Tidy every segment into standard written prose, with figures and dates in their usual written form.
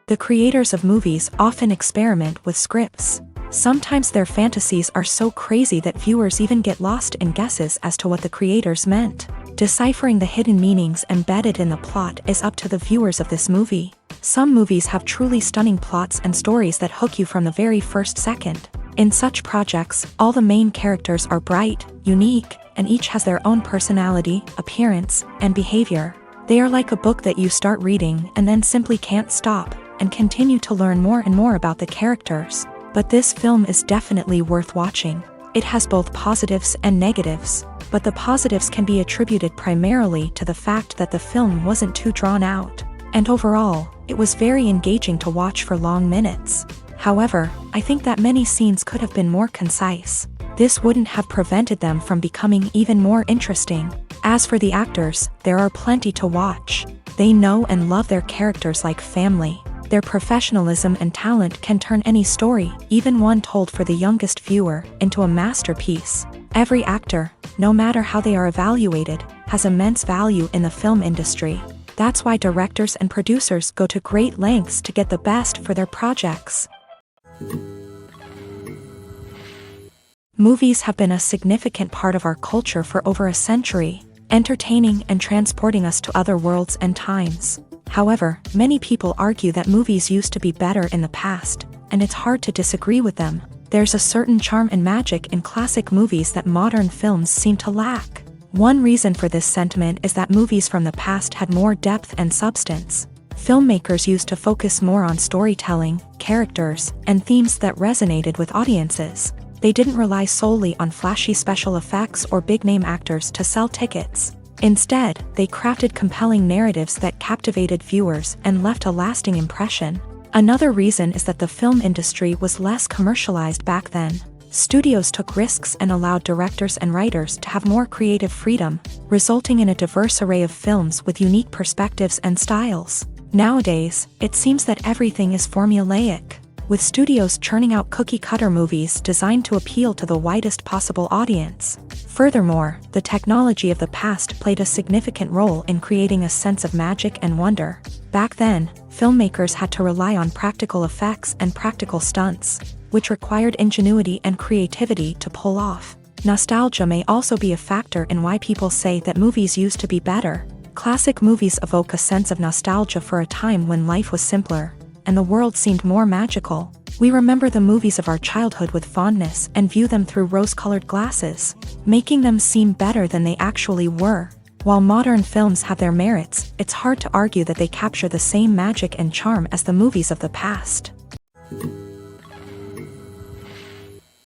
The creators of movies often experiment with scripts. Sometimes their fantasies are so crazy that viewers even get lost in guesses as to what the creators meant. Deciphering the hidden meanings embedded in the plot is up to the viewers of this movie. Some movies have truly stunning plots and stories that hook you from the very first second. In such projects, all the main characters are bright, unique, and each has their own personality, appearance, and behavior. They are like a book that you start reading and then simply can't stop, and continue to learn more and more about the characters. But this film is definitely worth watching. It has both positives and negatives, but the positives can be attributed primarily to the fact that the film wasn't too drawn out, and overall, it was very engaging to watch for long minutes. However, I think that many scenes could have been more concise. This wouldn't have prevented them from becoming even more interesting. As for the actors, there are plenty to watch. They know and love their characters like family. Their professionalism and talent can turn any story, even one told for the youngest viewer, into a masterpiece. Every actor, no matter how they are evaluated, has immense value in the film industry. That's why directors and producers go to great lengths to get the best for their projects. Movies have been a significant part of our culture for over a century, entertaining and transporting us to other worlds and times. However, many people argue that movies used to be better in the past, and it's hard to disagree with them. There's a certain charm and magic in classic movies that modern films seem to lack. One reason for this sentiment is that movies from the past had more depth and substance. Filmmakers used to focus more on storytelling, characters, and themes that resonated with audiences. They didn't rely solely on flashy special effects or big-name actors to sell tickets. Instead, they crafted compelling narratives that captivated viewers and left a lasting impression. Another reason is that the film industry was less commercialized back then. Studios took risks and allowed directors and writers to have more creative freedom, resulting in a diverse array of films with unique perspectives and styles. Nowadays, it seems that everything is formulaic, with studios churning out cookie-cutter movies designed to appeal to the widest possible audience. Furthermore, the technology of the past played a significant role in creating a sense of magic and wonder. Back then, filmmakers had to rely on practical effects and practical stunts, which required ingenuity and creativity to pull off. Nostalgia may also be a factor in why people say that movies used to be better. Classic movies evoke a sense of nostalgia for a time when life was simpler, and the world seemed more magical. We remember the movies of our childhood with fondness and view them through rose-colored glasses, making them seem better than they actually were. While modern films have their merits, it's hard to argue that they capture the same magic and charm as the movies of the past.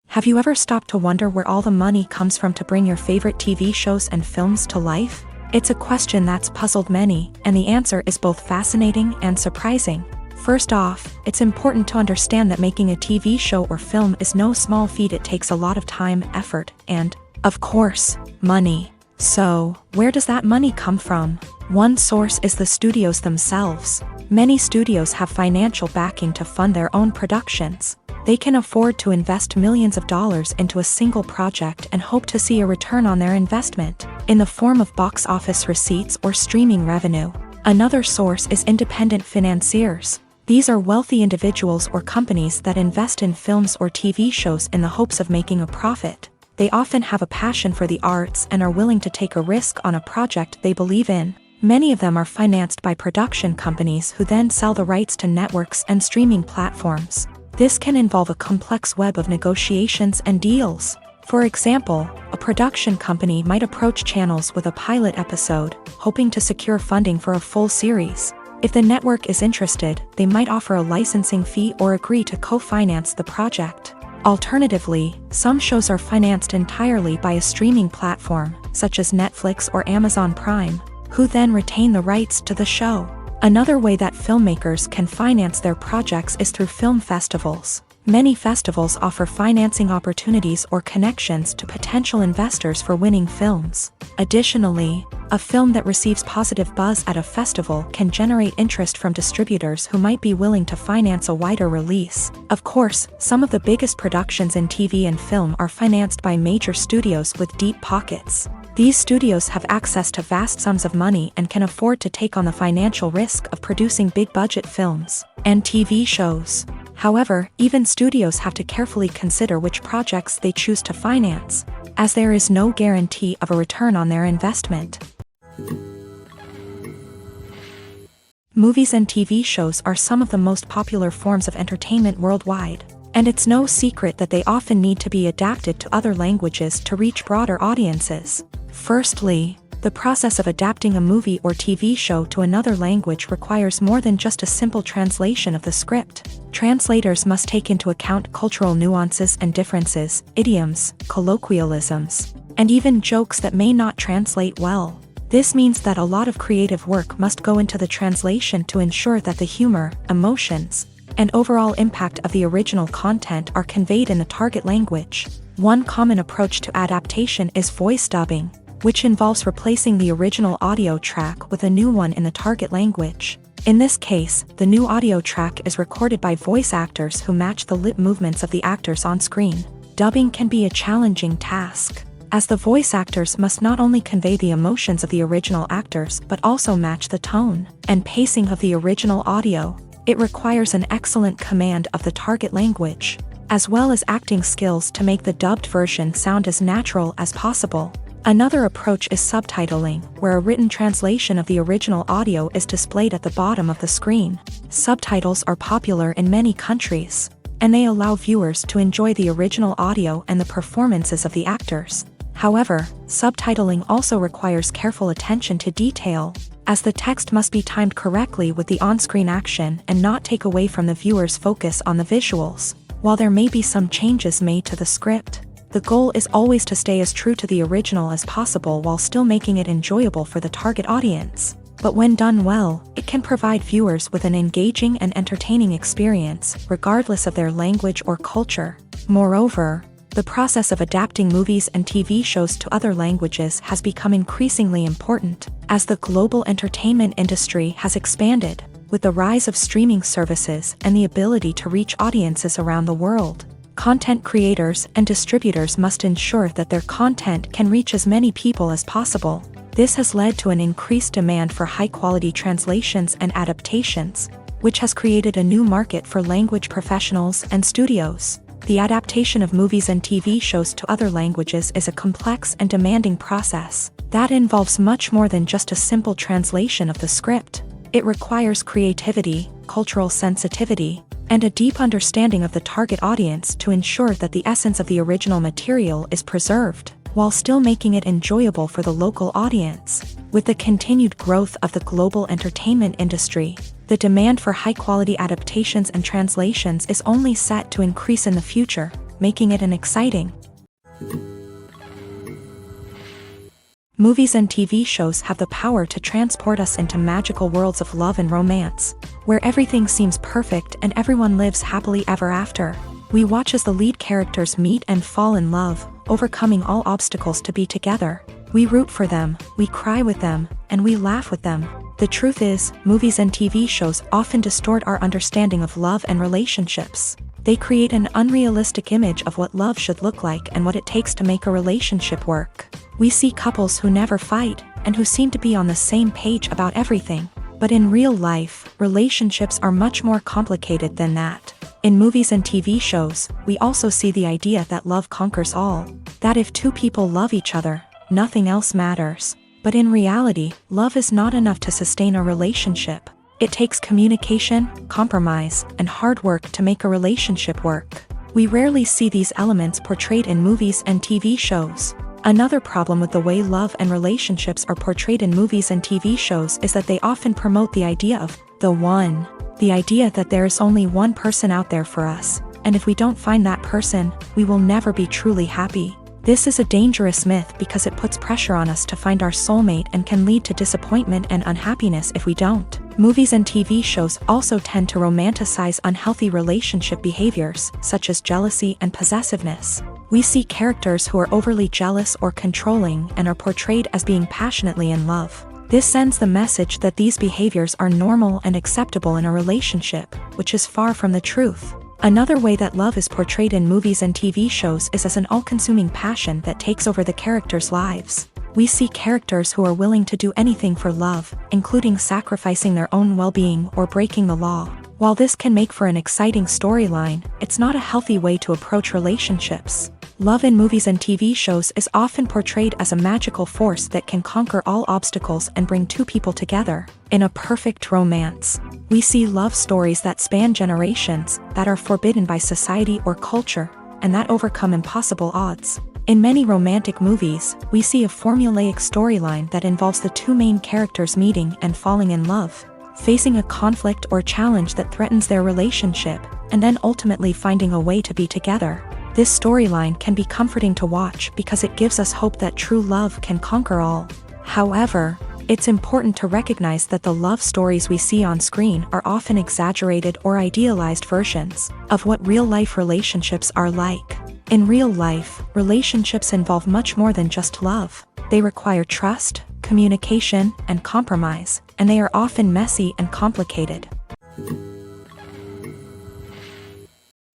Have you ever stopped to wonder where all the money comes from to bring your favorite TV shows and films to life? It's a question that's puzzled many, and the answer is both fascinating and surprising. First off, it's important to understand that making a TV show or film is no small feat. It takes a lot of time, effort, and, of course, money. So, where does that money come from? One source is the studios themselves. Many studios have financial backing to fund their own productions. They can afford to invest millions of dollars into a single project and hope to see a return on their investment, in the form of box office receipts or streaming revenue. Another source is independent financiers. These are wealthy individuals or companies that invest in films or TV shows in the hopes of making a profit. They often have a passion for the arts and are willing to take a risk on a project they believe in. Many of them are financed by production companies who then sell the rights to networks and streaming platforms. This can involve a complex web of negotiations and deals. For example, a production company might approach channels with a pilot episode, hoping to secure funding for a full series. If the network is interested, they might offer a licensing fee or agree to co-finance the project. Alternatively, some shows are financed entirely by a streaming platform, such as Netflix or Amazon Prime, who then retain the rights to the show. Another way that filmmakers can finance their projects is through film festivals. Many festivals offer financing opportunities or connections to potential investors for winning films. Additionally, a film that receives positive buzz at a festival can generate interest from distributors who might be willing to finance a wider release. Of course, some of the biggest productions in TV and film are financed by major studios with deep pockets. These studios have access to vast sums of money and can afford to take on the financial risk of producing big-budget films and TV shows. However, even studios have to carefully consider which projects they choose to finance, as there is no guarantee of a return on their investment. Movies and TV shows are some of the most popular forms of entertainment worldwide, and it's no secret that they often need to be adapted to other languages to reach broader audiences. Firstly, the process of adapting a movie or TV show to another language requires more than just a simple translation of the script. Translators must take into account cultural nuances and differences, idioms, colloquialisms, and even jokes that may not translate well. This means that a lot of creative work must go into the translation to ensure that the humor, emotions, and overall impact of the original content are conveyed in the target language. One common approach to adaptation is voice dubbing, which involves replacing the original audio track with a new one in the target language. In this case, the new audio track is recorded by voice actors who match the lip movements of the actors on screen. Dubbing can be a challenging task, as the voice actors must not only convey the emotions of the original actors but also match the tone and pacing of the original audio. It requires an excellent command of the target language, as well as acting skills to make the dubbed version sound as natural as possible. Another approach is subtitling, where a written translation of the original audio is displayed at the bottom of the screen. Subtitles are popular in many countries, and they allow viewers to enjoy the original audio and the performances of the actors. However, subtitling also requires careful attention to detail, as the text must be timed correctly with the on-screen action and not take away from the viewer's focus on the visuals. While there may be some changes made to the script, the goal is always to stay as true to the original as possible while still making it enjoyable for the target audience. But when done well, it can provide viewers with an engaging and entertaining experience, regardless of their language or culture. Moreover, the process of adapting movies and TV shows to other languages has become increasingly important, as the global entertainment industry has expanded, with the rise of streaming services and the ability to reach audiences around the world. Content creators and distributors must ensure that their content can reach as many people as possible. This has led to an increased demand for high-quality translations and adaptations, which has created a new market for language professionals and studios. The adaptation of movies and TV shows to other languages is a complex and demanding process that involves much more than just a simple translation of the script. It requires creativity, cultural sensitivity, and a deep understanding of the target audience to ensure that the essence of the original material is preserved, while still making it enjoyable for the local audience. With the continued growth of the global entertainment industry, the demand for high-quality adaptations and translations is only set to increase in the future, making it an exciting. Movies and TV shows have the power to transport us into magical worlds of love and romance, where everything seems perfect and everyone lives happily ever after. We watch as the lead characters meet and fall in love, overcoming all obstacles to be together. We root for them, we cry with them, and we laugh with them. The truth is, movies and TV shows often distort our understanding of love and relationships. They create an unrealistic image of what love should look like and what it takes to make a relationship work. We see couples who never fight, and who seem to be on the same page about everything. But in real life, relationships are much more complicated than that. In movies and TV shows, we also see the idea that love conquers all. That if two people love each other, nothing else matters. But in reality, love is not enough to sustain a relationship. It takes communication, compromise, and hard work to make a relationship work. We rarely see these elements portrayed in movies and TV shows. Another problem with the way love and relationships are portrayed in movies and TV shows is that they often promote the idea of the one. The idea that there is only one person out there for us, and if we don't find that person, we will never be truly happy. This is a dangerous myth because it puts pressure on us to find our soulmate and can lead to disappointment and unhappiness if we don't. Movies and TV shows also tend to romanticize unhealthy relationship behaviors, such as jealousy and possessiveness. We see characters who are overly jealous or controlling and are portrayed as being passionately in love. This sends the message that these behaviors are normal and acceptable in a relationship, which is far from the truth. Another way that love is portrayed in movies and TV shows is as an all-consuming passion that takes over the characters' lives. We see characters who are willing to do anything for love, including sacrificing their own well-being or breaking the law. While this can make for an exciting storyline, it's not a healthy way to approach relationships. Love in movies and TV shows is often portrayed as a magical force that can conquer all obstacles and bring two people together. In a perfect romance, we see love stories that span generations, that are forbidden by society or culture, and that overcome impossible odds. In many romantic movies, we see a formulaic storyline that involves the two main characters meeting and falling in love, facing a conflict or challenge that threatens their relationship, and then ultimately finding a way to be together. This storyline can be comforting to watch because it gives us hope that true love can conquer all. However, it's important to recognize that the love stories we see on screen are often exaggerated or idealized versions of what real-life relationships are like. In real life, relationships involve much more than just love. They require trust, communication, and compromise, and they are often messy and complicated.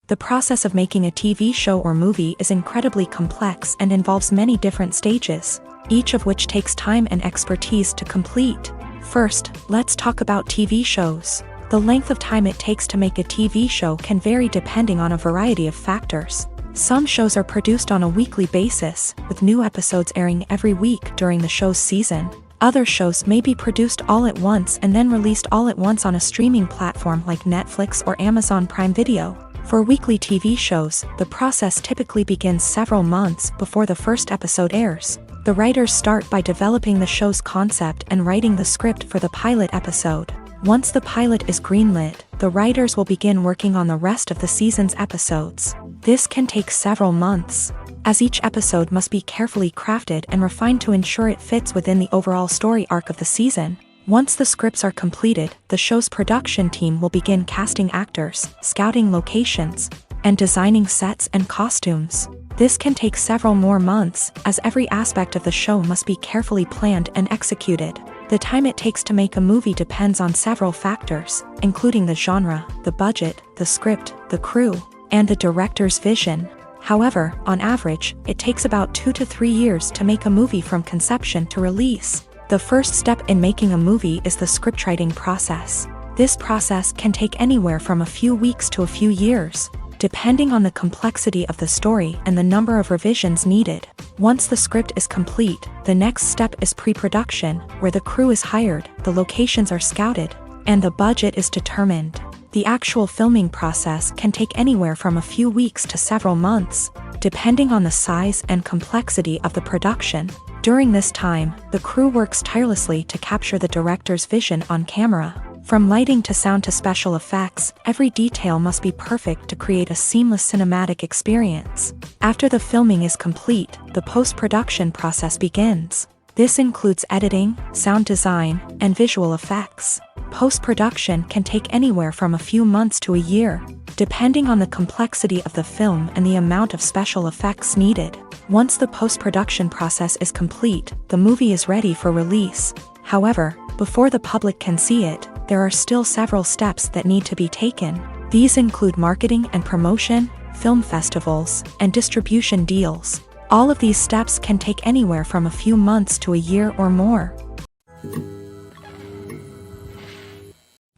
The process of making a TV show or movie is incredibly complex and involves many different stages, each of which takes time and expertise to complete. First, let's talk about TV shows. The length of time it takes to make a TV show can vary depending on a variety of factors. Some shows are produced on a weekly basis, with new episodes airing every week during the show's season. Other shows may be produced all at once and then released all at once on a streaming platform like Netflix or Amazon Prime Video. For weekly TV shows, the process typically begins several months before the first episode airs. The writers start by developing the show's concept and writing the script for the pilot episode. Once the pilot is greenlit, the writers will begin working on the rest of the season's episodes. This can take several months, as each episode must be carefully crafted and refined to ensure it fits within the overall story arc of the season. Once the scripts are completed, the show's production team will begin casting actors, scouting locations, and designing sets and costumes. This can take several more months, as every aspect of the show must be carefully planned and executed. The time it takes to make a movie depends on several factors, including the genre, the budget, the script, the crew, and the director's vision. However, on average, it takes about 2 to 3 years to make a movie from conception to release. The first step in making a movie is the scriptwriting process. This process can take anywhere from a few weeks to a few years, depending on the complexity of the story and the number of revisions needed. Once the script is complete, the next step is pre-production, where the crew is hired, the locations are scouted, and the budget is determined. The actual filming process can take anywhere from a few weeks to several months, depending on the size and complexity of the production. During this time, the crew works tirelessly to capture the director's vision on camera. From lighting to sound to special effects, every detail must be perfect to create a seamless cinematic experience. After the filming is complete, the post-production process begins. This includes editing, sound design, and visual effects. Post-production can take anywhere from a few months to a year, depending on the complexity of the film and the amount of special effects needed. Once the post-production process is complete, the movie is ready for release. However, before the public can see it, there are still several steps that need to be taken. These include marketing and promotion, film festivals, and distribution deals. All of these steps can take anywhere from a few months to a year or more.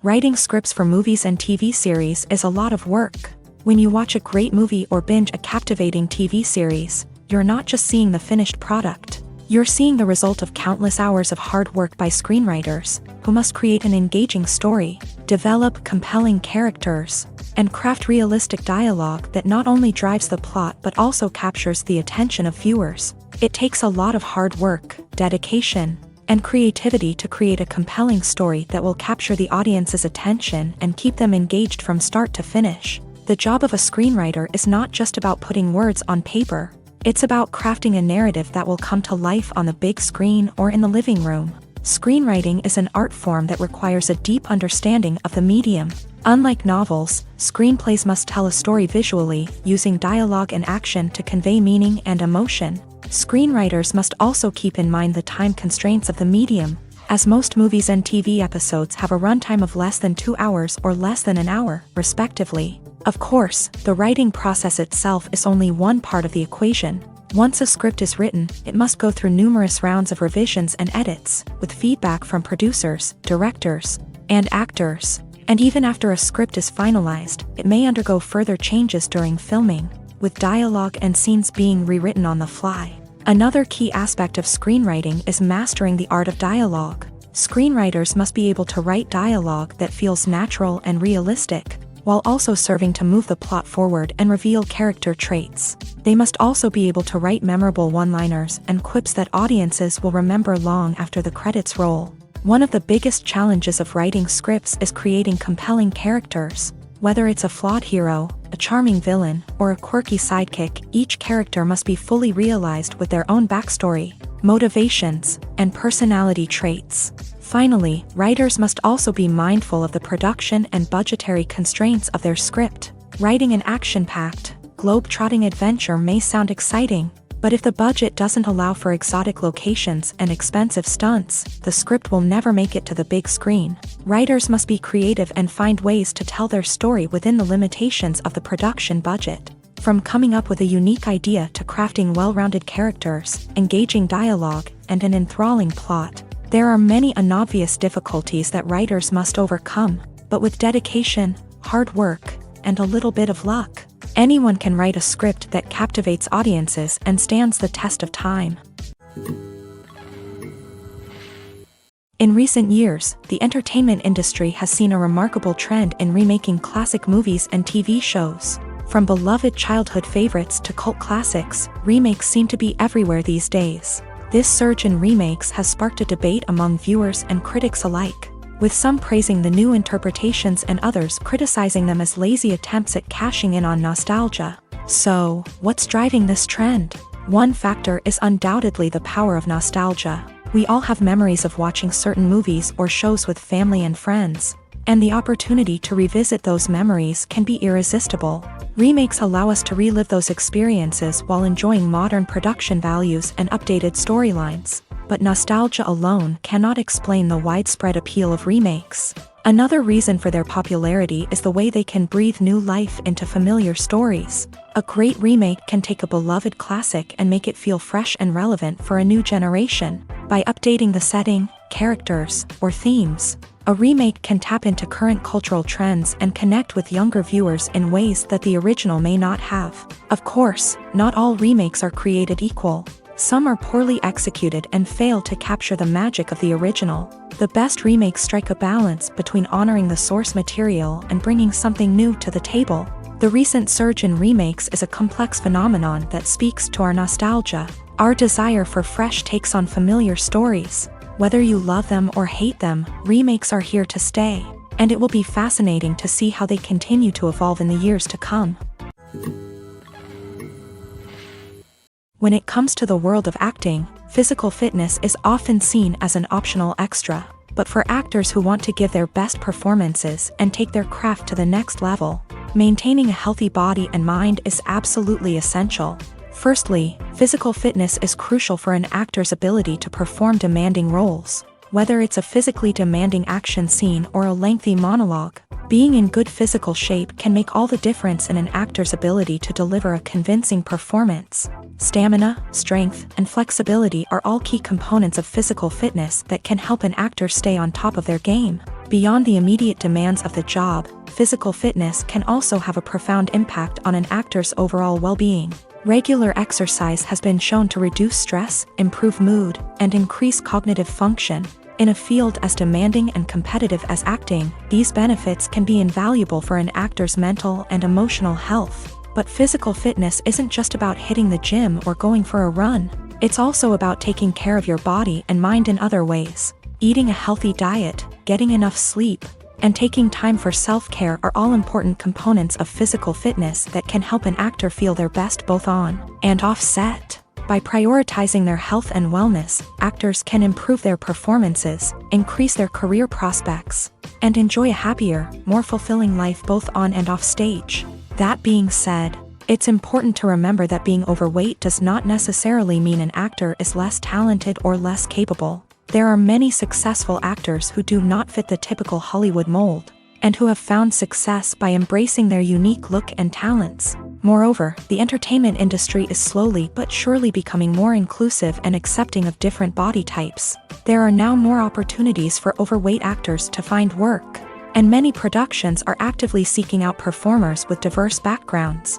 Writing scripts for movies and TV series is a lot of work. When you watch a great movie or binge a captivating TV series, you're not just seeing the finished product. You're seeing the result of countless hours of hard work by screenwriters, who must create an engaging story, develop compelling characters, and craft realistic dialogue that not only drives the plot but also captures the attention of viewers. It takes a lot of hard work, dedication, and creativity to create a compelling story that will capture the audience's attention and keep them engaged from start to finish. The job of a screenwriter is not just about putting words on paper. It's about crafting a narrative that will come to life on the big screen or in the living room. Screenwriting is an art form that requires a deep understanding of the medium. Unlike novels, screenplays must tell a story visually, using dialogue and action to convey meaning and emotion. Screenwriters must also keep in mind the time constraints of the medium, as most movies and TV episodes have a runtime of less than 2 hours or less than an hour, respectively. Of course, the writing process itself is only one part of the equation. Once a script is written, it must go through numerous rounds of revisions and edits, with feedback from producers, directors, and actors. And even after a script is finalized, it may undergo further changes during filming, with dialogue and scenes being rewritten on the fly. Another key aspect of screenwriting is mastering the art of dialogue. Screenwriters must be able to write dialogue that feels natural and realistic, while also serving to move the plot forward and reveal character traits. They must also be able to write memorable one-liners and quips that audiences will remember long after the credits roll. One of the biggest challenges of writing scripts is creating compelling characters. Whether it's a flawed hero, a charming villain, or a quirky sidekick, each character must be fully realized with their own backstory, motivations, and personality traits. Finally, writers must also be mindful of the production and budgetary constraints of their script. Writing an action-packed, globe-trotting adventure may sound exciting, but if the budget doesn't allow for exotic locations and expensive stunts, the script will never make it to the big screen. Writers must be creative and find ways to tell their story within the limitations of the production budget. From coming up with a unique idea to crafting well-rounded characters, engaging dialogue, and an enthralling plot, there are many unobvious difficulties that writers must overcome, but with dedication, hard work, and a little bit of luck, anyone can write a script that captivates audiences and stands the test of time. In recent years, the entertainment industry has seen a remarkable trend in remaking classic movies and TV shows. From beloved childhood favorites to cult classics, remakes seem to be everywhere these days. This surge in remakes has sparked a debate among viewers and critics alike, with some praising the new interpretations and others criticizing them as lazy attempts at cashing in on nostalgia. So, what's driving this trend? One factor is undoubtedly the power of nostalgia. We all have memories of watching certain movies or shows with family and friends, and the opportunity to revisit those memories can be irresistible. Remakes allow us to relive those experiences while enjoying modern production values and updated storylines. But nostalgia alone cannot explain the widespread appeal of remakes. Another reason for their popularity is the way they can breathe new life into familiar stories. A great remake can take a beloved classic and make it feel fresh and relevant for a new generation. By updating the setting, characters, or themes, a remake can tap into current cultural trends and connect with younger viewers in ways that the original may not have. Of course, not all remakes are created equal. Some are poorly executed and fail to capture the magic of the original. The best remakes strike a balance between honoring the source material and bringing something new to the table. The recent surge in remakes is a complex phenomenon that speaks to our nostalgia, our desire for fresh takes on familiar stories. Whether you love them or hate them, remakes are here to stay, and it will be fascinating to see how they continue to evolve in the years to come. When it comes to the world of acting, physical fitness is often seen as an optional extra, but for actors who want to give their best performances and take their craft to the next level, maintaining a healthy body and mind is absolutely essential. Firstly, physical fitness is crucial for an actor's ability to perform demanding roles. Whether it's a physically demanding action scene or a lengthy monologue, being in good physical shape can make all the difference in an actor's ability to deliver a convincing performance. Stamina, strength, and flexibility are all key components of physical fitness that can help an actor stay on top of their game. Beyond the immediate demands of the job, physical fitness can also have a profound impact on an actor's overall well-being. Regular exercise has been shown to reduce stress, improve mood, and increase cognitive function. In a field as demanding and competitive as acting, these benefits can be invaluable for an actor's mental and emotional health. But physical fitness isn't just about hitting the gym or going for a run. It's also about taking care of your body and mind in other ways. Eating a healthy diet, getting enough sleep, and taking time for self-care are all important components of physical fitness that can help an actor feel their best both on and off set. By prioritizing their health and wellness, actors can improve their performances, increase their career prospects, and enjoy a happier, more fulfilling life both on and off stage. That being said, it's important to remember that being overweight does not necessarily mean an actor is less talented or less capable. There are many successful actors who do not fit the typical Hollywood mold, and who have found success by embracing their unique look and talents. Moreover, the entertainment industry is slowly but surely becoming more inclusive and accepting of different body types. There are now more opportunities for overweight actors to find work, and many productions are actively seeking out performers with diverse backgrounds.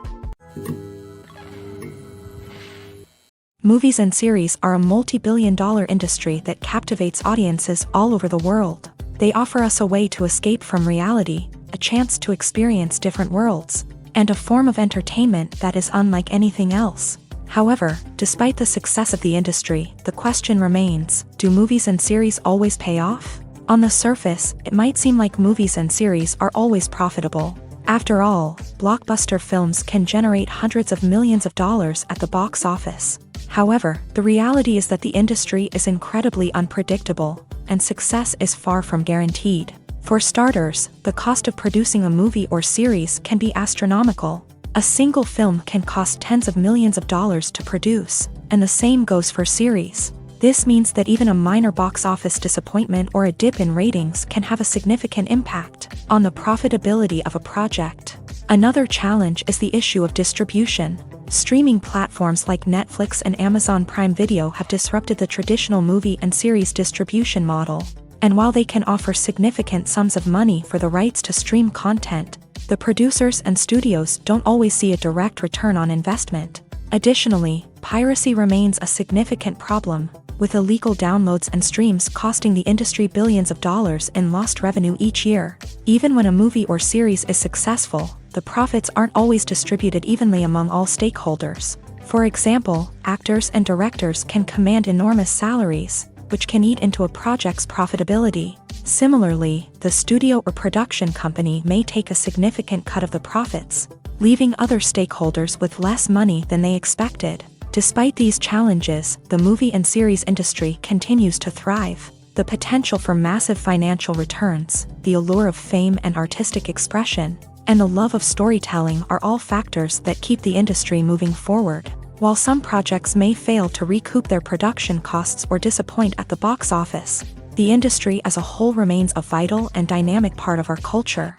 Movies and series are a multi-billion-dollar industry that captivates audiences all over the world. They offer us a way to escape from reality, a chance to experience different worlds, and a form of entertainment that is unlike anything else. However, despite the success of the industry, the question remains, do movies and series always pay off? On the surface, it might seem like movies and series are always profitable. After all, blockbuster films can generate hundreds of millions of dollars at the box office. However, the reality is that the industry is incredibly unpredictable, and success is far from guaranteed. For starters, the cost of producing a movie or series can be astronomical. A single film can cost tens of millions of dollars to produce, and the same goes for series. This means that even a minor box office disappointment or a dip in ratings can have a significant impact on the profitability of a project. Another challenge is the issue of distribution. Streaming platforms like Netflix and Amazon Prime Video have disrupted the traditional movie and series distribution model. And while they can offer significant sums of money for the rights to stream content, the producers and studios don't always see a direct return on investment. Additionally, piracy remains a significant problem, with illegal downloads and streams costing the industry billions of dollars in lost revenue each year. Even when a movie or series is successful, the profits aren't always distributed evenly among all stakeholders. For example, actors and directors can command enormous salaries, which can eat into a project's profitability. Similarly, the studio or production company may take a significant cut of the profits, leaving other stakeholders with less money than they expected. Despite these challenges, the movie and series industry continues to thrive. The potential for massive financial returns, the allure of fame and artistic expression, and the love of storytelling are all factors that keep the industry moving forward. While some projects may fail to recoup their production costs or disappoint at the box office, the industry as a whole remains a vital and dynamic part of our culture.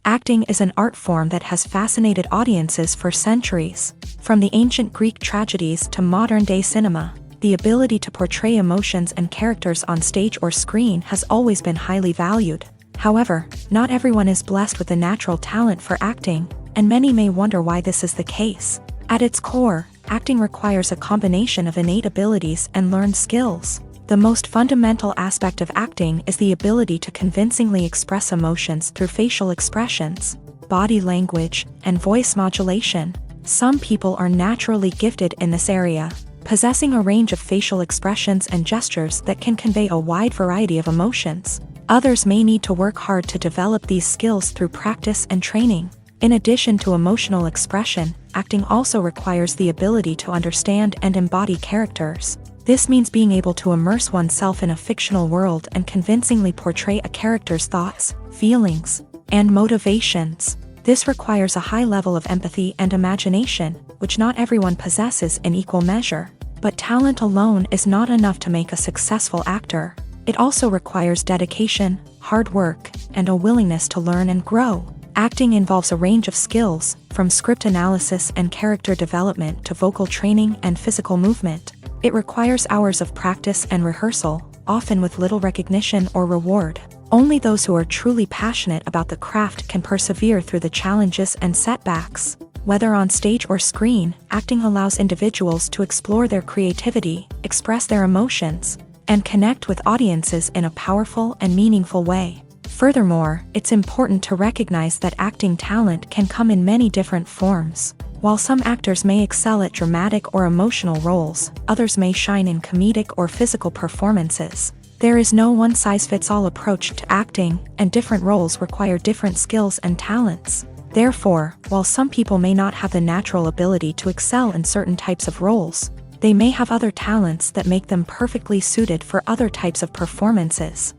Acting is an art form that has fascinated audiences for centuries. From the ancient Greek tragedies to modern-day cinema, the ability to portray emotions and characters on stage or screen has always been highly valued. However, not everyone is blessed with the natural talent for acting, and many may wonder why this is the case. At its core, acting requires a combination of innate abilities and learned skills. The most fundamental aspect of acting is the ability to convincingly express emotions through facial expressions, body language, and voice modulation. Some people are naturally gifted in this area, possessing a range of facial expressions and gestures that can convey a wide variety of emotions. Others may need to work hard to develop these skills through practice and training. In addition to emotional expression, acting also requires the ability to understand and embody characters. This means being able to immerse oneself in a fictional world and convincingly portray a character's thoughts, feelings, and motivations. This requires a high level of empathy and imagination, which not everyone possesses in equal measure. But talent alone is not enough to make a successful actor. It also requires dedication, hard work, and a willingness to learn and grow. Acting involves a range of skills, from script analysis and character development to vocal training and physical movement. It requires hours of practice and rehearsal, often with little recognition or reward. Only those who are truly passionate about the craft can persevere through the challenges and setbacks. Whether on stage or screen, acting allows individuals to explore their creativity, express their emotions, and connect with audiences in a powerful and meaningful way. Furthermore, it's important to recognize that acting talent can come in many different forms. While some actors may excel at dramatic or emotional roles, others may shine in comedic or physical performances. There is no one-size-fits-all approach to acting, and different roles require different skills and talents. Therefore, while some people may not have the natural ability to excel in certain types of roles, they may have other talents that make them perfectly suited for other types of performances.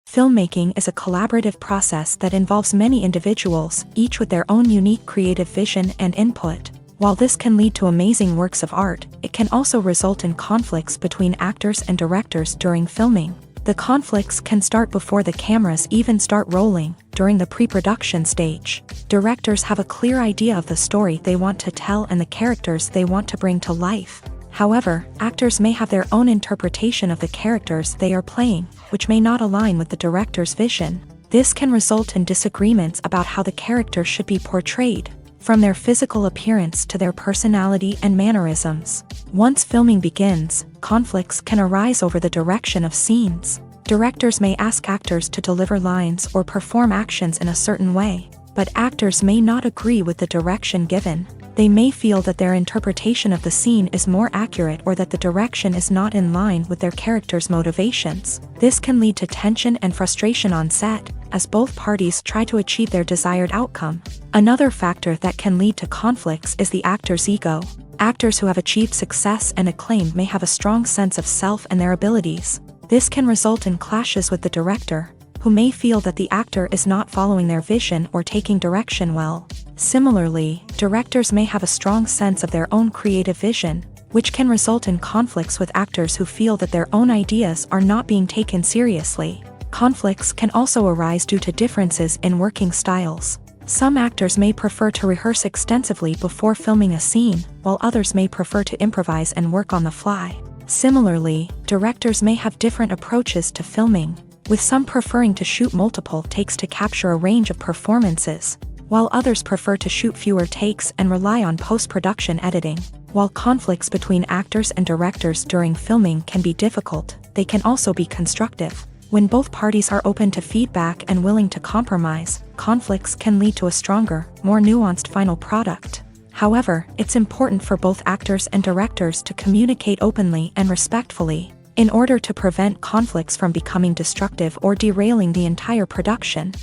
Filmmaking is a collaborative process that involves many individuals, each with their own unique creative vision and input. While this can lead to amazing works of art, it can also result in conflicts between actors and directors during filming. The conflicts can start before the cameras even start rolling, during the pre-production stage. Directors have a clear idea of the story they want to tell and the characters they want to bring to life. However, actors may have their own interpretation of the characters they are playing, which may not align with the director's vision. This can result in disagreements about how the character should be portrayed, from their physical appearance to their personality and mannerisms. Once filming begins, conflicts can arise over the direction of scenes. Directors may ask actors to deliver lines or perform actions in a certain way, but actors may not agree with the direction given. They may feel that their interpretation of the scene is more accurate or that the direction is not in line with their character's motivations. This can lead to tension and frustration on set, as both parties try to achieve their desired outcome. Another factor that can lead to conflicts is the actor's ego. Actors who have achieved success and acclaim may have a strong sense of self and their abilities. This can result in clashes with the director, who may feel that the actor is not following their vision or taking direction well. Similarly, directors may have a strong sense of their own creative vision, which can result in conflicts with actors who feel that their own ideas are not being taken seriously. Conflicts can also arise due to differences in working styles. Some actors may prefer to rehearse extensively before filming a scene, while others may prefer to improvise and work on the fly. Similarly, directors may have different approaches to filming, with some preferring to shoot multiple takes to capture a range of performances, while others prefer to shoot fewer takes and rely on post-production editing. While conflicts between actors and directors during filming can be difficult, they can also be constructive. When both parties are open to feedback and willing to compromise, conflicts can lead to a stronger, more nuanced final product. However, it's important for both actors and directors to communicate openly and respectfully, in order to prevent conflicts from becoming destructive or derailing the entire production.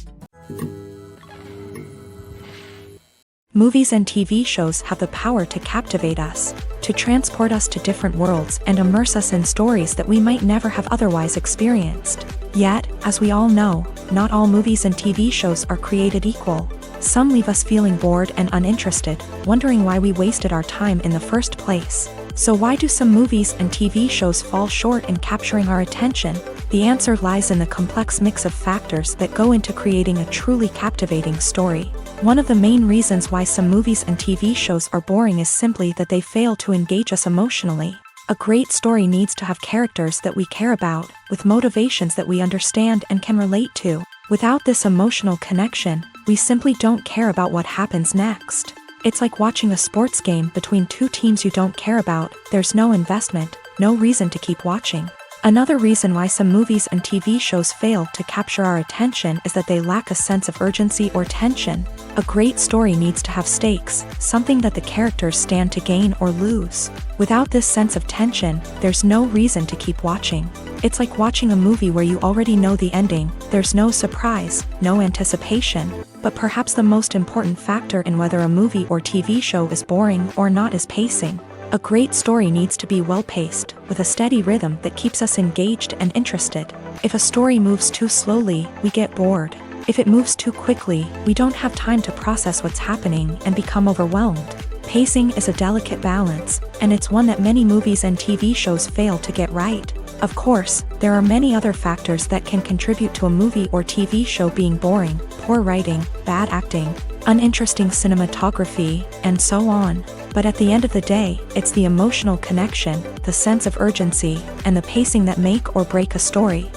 Movies and TV shows have the power to captivate us, to transport us to different worlds and immerse us in stories that we might never have otherwise experienced. Yet, as we all know, not all movies and TV shows are created equal. Some leave us feeling bored and uninterested, wondering why we wasted our time in the first place. So why do some movies and TV shows fall short in capturing our attention? The answer lies in the complex mix of factors that go into creating a truly captivating story. One of the main reasons why some movies and TV shows are boring is simply that they fail to engage us emotionally. A great story needs to have characters that we care about, with motivations that we understand and can relate to. Without this emotional connection, we simply don't care about what happens next. It's like watching a sports game between two teams you don't care about. There's no investment, no reason to keep watching. Another reason why some movies and TV shows fail to capture our attention is that they lack a sense of urgency or tension. A great story needs to have stakes, something that the characters stand to gain or lose. Without this sense of tension, there's no reason to keep watching. It's like watching a movie where you already know the ending. There's no surprise, no anticipation. But perhaps the most important factor in whether a movie or TV show is boring or not is pacing. A great story needs to be well-paced, with a steady rhythm that keeps us engaged and interested. If a story moves too slowly, we get bored. If it moves too quickly, we don't have time to process what's happening and become overwhelmed. Pacing is a delicate balance, and it's one that many movies and TV shows fail to get right. Of course, there are many other factors that can contribute to a movie or TV show being boring: poor writing, bad acting, uninteresting cinematography, and so on. But at the end of the day, it's the emotional connection, the sense of urgency, and the pacing that make or break a story.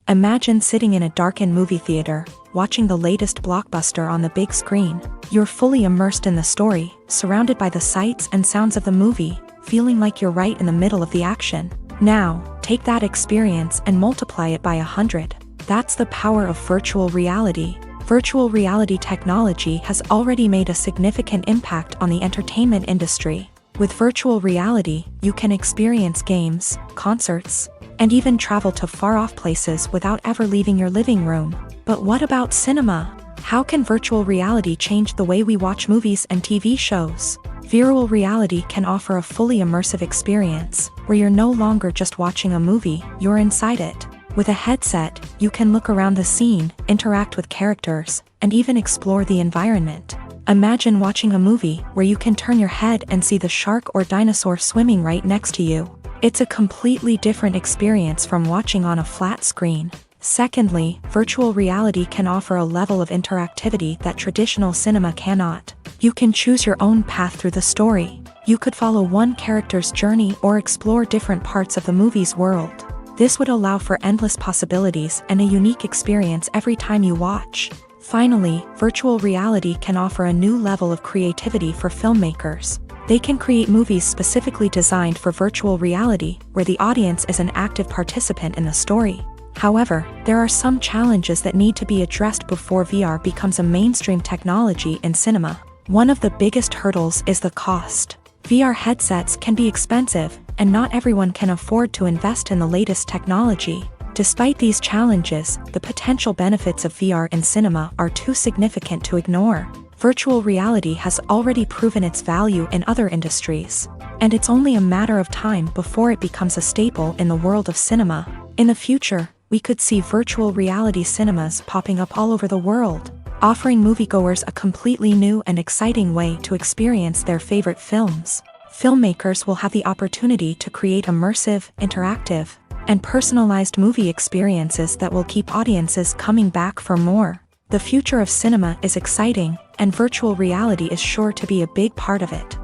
Imagine sitting in a darkened movie theater, watching the latest blockbuster on the big screen. You're fully immersed in the story, surrounded by the sights and sounds of the movie, feeling like you're right in the middle of the action. Now, take that experience and multiply it by 100. That's the power of virtual reality. Virtual reality technology has already made a significant impact on the entertainment industry. With virtual reality, you can experience games, concerts, and even travel to far-off places without ever leaving your living room. But what about cinema? How can virtual reality change the way we watch movies and TV shows? Virtual reality can offer a fully immersive experience, where you're no longer just watching a movie, you're inside it. With a headset, you can look around the scene, interact with characters, and even explore the environment. Imagine watching a movie where you can turn your head and see the shark or dinosaur swimming right next to you. It's a completely different experience from watching on a flat screen. Secondly, virtual reality can offer a level of interactivity that traditional cinema cannot. You can choose your own path through the story. You could follow one character's journey or explore different parts of the movie's world. This would allow for endless possibilities and a unique experience every time you watch. Finally, virtual reality can offer a new level of creativity for filmmakers. They can create movies specifically designed for virtual reality, where the audience is an active participant in the story. However, there are some challenges that need to be addressed before VR becomes a mainstream technology in cinema. One of the biggest hurdles is the cost. VR headsets can be expensive, and not everyone can afford to invest in the latest technology. Despite these challenges, the potential benefits of VR in cinema are too significant to ignore. Virtual reality has already proven its value in other industries, and it's only a matter of time before it becomes a staple in the world of cinema. In the future, we could see virtual reality cinemas popping up all over the world, offering moviegoers a completely new and exciting way to experience their favorite films. Filmmakers will have the opportunity to create immersive, interactive, and personalized movie experiences that will keep audiences coming back for more. The future of cinema is exciting, and virtual reality is sure to be a big part of it.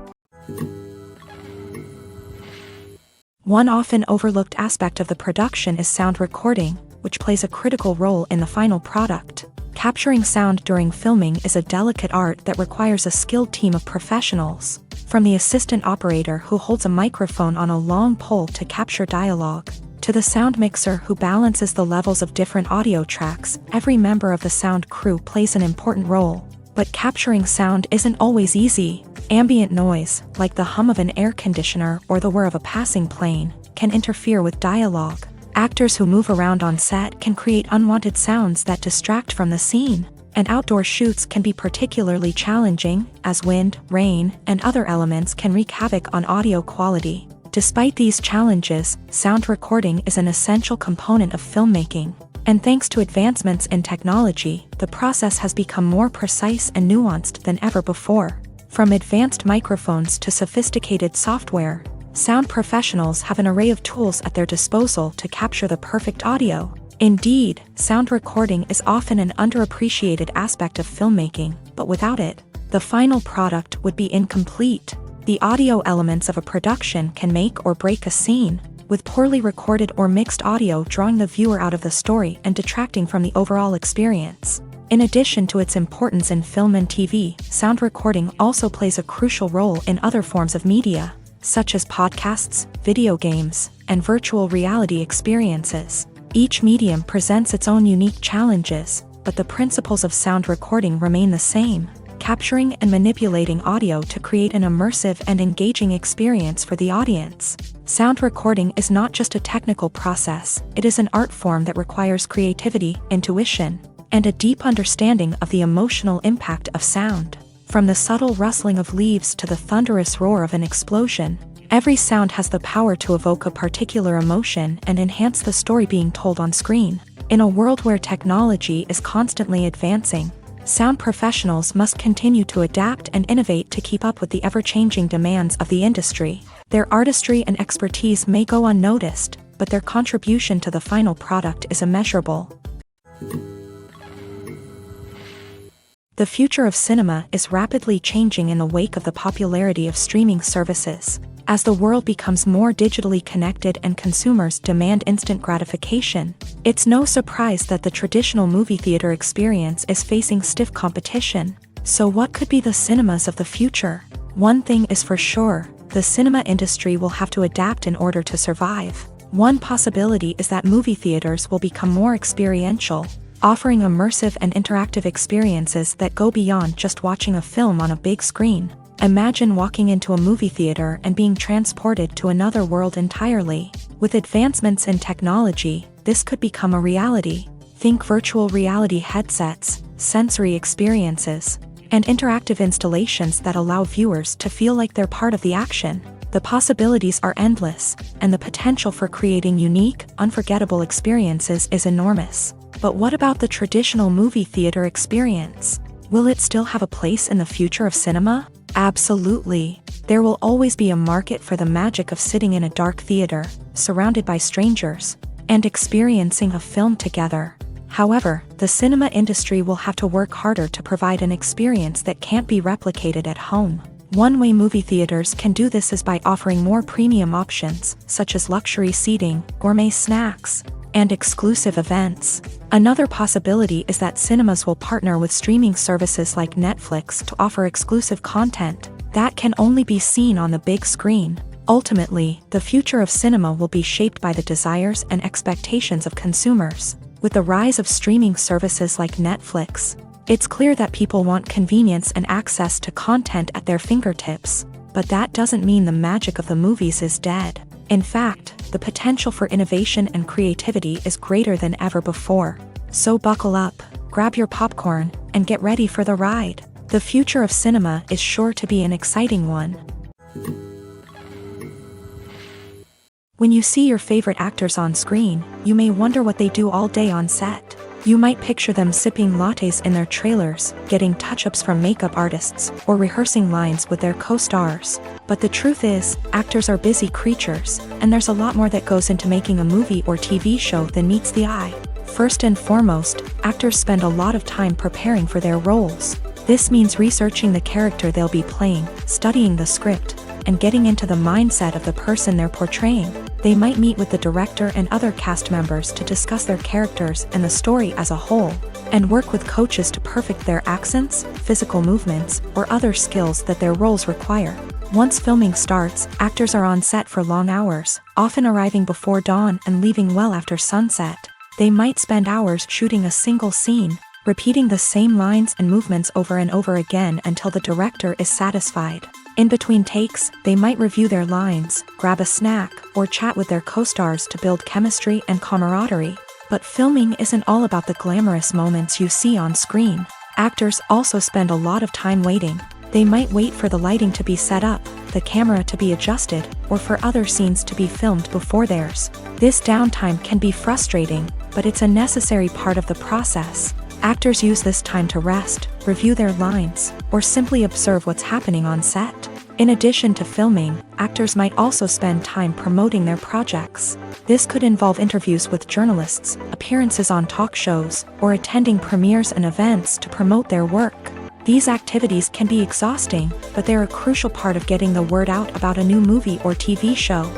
One often overlooked aspect of the production is sound recording, which plays a critical role in the final product. Capturing sound during filming is a delicate art that requires a skilled team of professionals, from the assistant operator who holds a microphone on a long pole to capture dialogue, to the sound mixer who balances the levels of different audio tracks. Every member of the sound crew plays an important role. But capturing sound isn't always easy. Ambient noise, like the hum of an air conditioner or the whir of a passing plane, can interfere with dialogue. Actors who move around on set can create unwanted sounds that distract from the scene. And outdoor shoots can be particularly challenging, as wind, rain, and other elements can wreak havoc on audio quality. Despite these challenges, sound recording is an essential component of filmmaking. And thanks to advancements in technology, the process has become more precise and nuanced than ever before. From advanced microphones to sophisticated software, sound professionals have an array of tools at their disposal to capture the perfect audio. Indeed, sound recording is often an underappreciated aspect of filmmaking, but without it, the final product would be incomplete. The audio elements of a production can make or break a scene, with poorly recorded or mixed audio drawing the viewer out of the story and detracting from the overall experience. In addition to its importance in film and TV, sound recording also plays a crucial role in other forms of media, such as podcasts, video games, and virtual reality experiences. Each medium presents its own unique challenges, but the principles of sound recording remain the same: capturing and manipulating audio to create an immersive and engaging experience for the audience. Sound recording is not just a technical process, it is an art form that requires creativity, intuition, and a deep understanding of the emotional impact of sound. From the subtle rustling of leaves to the thunderous roar of an explosion, every sound has the power to evoke a particular emotion and enhance the story being told on screen. In a world where technology is constantly advancing, sound professionals must continue to adapt and innovate to keep up with the ever-changing demands of the industry. Their artistry and expertise may go unnoticed, but their contribution to the final product is immeasurable. The future of cinema is rapidly changing in the wake of the popularity of streaming services. As the world becomes more digitally connected and consumers demand instant gratification, it's no surprise that the traditional movie theater experience is facing stiff competition. So what could be the cinemas of the future? One thing is for sure, the cinema industry will have to adapt in order to survive. One possibility is that movie theaters will become more experiential, offering immersive and interactive experiences that go beyond just watching a film on a big screen. Imagine walking into a movie theater and being transported to another world entirely. With advancements in technology, this could become a reality. Think virtual reality headsets, sensory experiences, and interactive installations that allow viewers to feel like they're part of the action. The possibilities are endless, and the potential for creating unique, unforgettable experiences is enormous. But what about the traditional movie theater experience? Will it still have a place in the future of cinema? Absolutely. There will always be a market for the magic of sitting in a dark theater, surrounded by strangers, and experiencing a film together. However, the cinema industry will have to work harder to provide an experience that can't be replicated at home. One way movie theaters can do this is by offering more premium options, such as luxury seating, gourmet snacks, and exclusive events. Another possibility is that cinemas will partner with streaming services like Netflix to offer exclusive content that can only be seen on the big screen. Ultimately, the future of cinema will be shaped by the desires and expectations of consumers. With the rise of streaming services like Netflix, it's clear that people want convenience and access to content at their fingertips. But that doesn't mean the magic of the movies is dead. In fact, the potential for innovation and creativity is greater than ever before. So buckle up, grab your popcorn, and get ready for the ride. The future of cinema is sure to be an exciting one. When you see your favorite actors on screen, you may wonder what they do all day on set. You might picture them sipping lattes in their trailers, getting touch-ups from makeup artists, or rehearsing lines with their co-stars. But the truth is, actors are busy creatures, and there's a lot more that goes into making a movie or TV show than meets the eye. First and foremost, actors spend a lot of time preparing for their roles. This means researching the character they'll be playing, studying the script, and getting into the mindset of the person they're portraying. They might meet with the director and other cast members to discuss their characters and the story as a whole, and work with coaches to perfect their accents, physical movements, or other skills that their roles require. Once filming starts, actors are on set for long hours, often arriving before dawn and leaving well after sunset. They might spend hours shooting a single scene, repeating the same lines and movements over and over again until the director is satisfied. In between takes, they might review their lines, grab a snack, or chat with their co-stars to build chemistry and camaraderie. But filming isn't all about the glamorous moments you see on screen. Actors also spend a lot of time waiting. They might wait for the lighting to be set up, the camera to be adjusted, or for other scenes to be filmed before theirs. This downtime can be frustrating, but it's a necessary part of the process. Actors use this time to rest, review their lines, or simply observe what's happening on set. In addition to filming, actors might also spend time promoting their projects. This could involve interviews with journalists, appearances on talk shows, or attending premieres and events to promote their work. These activities can be exhausting, but they're a crucial part of getting the word out about a new movie or TV show.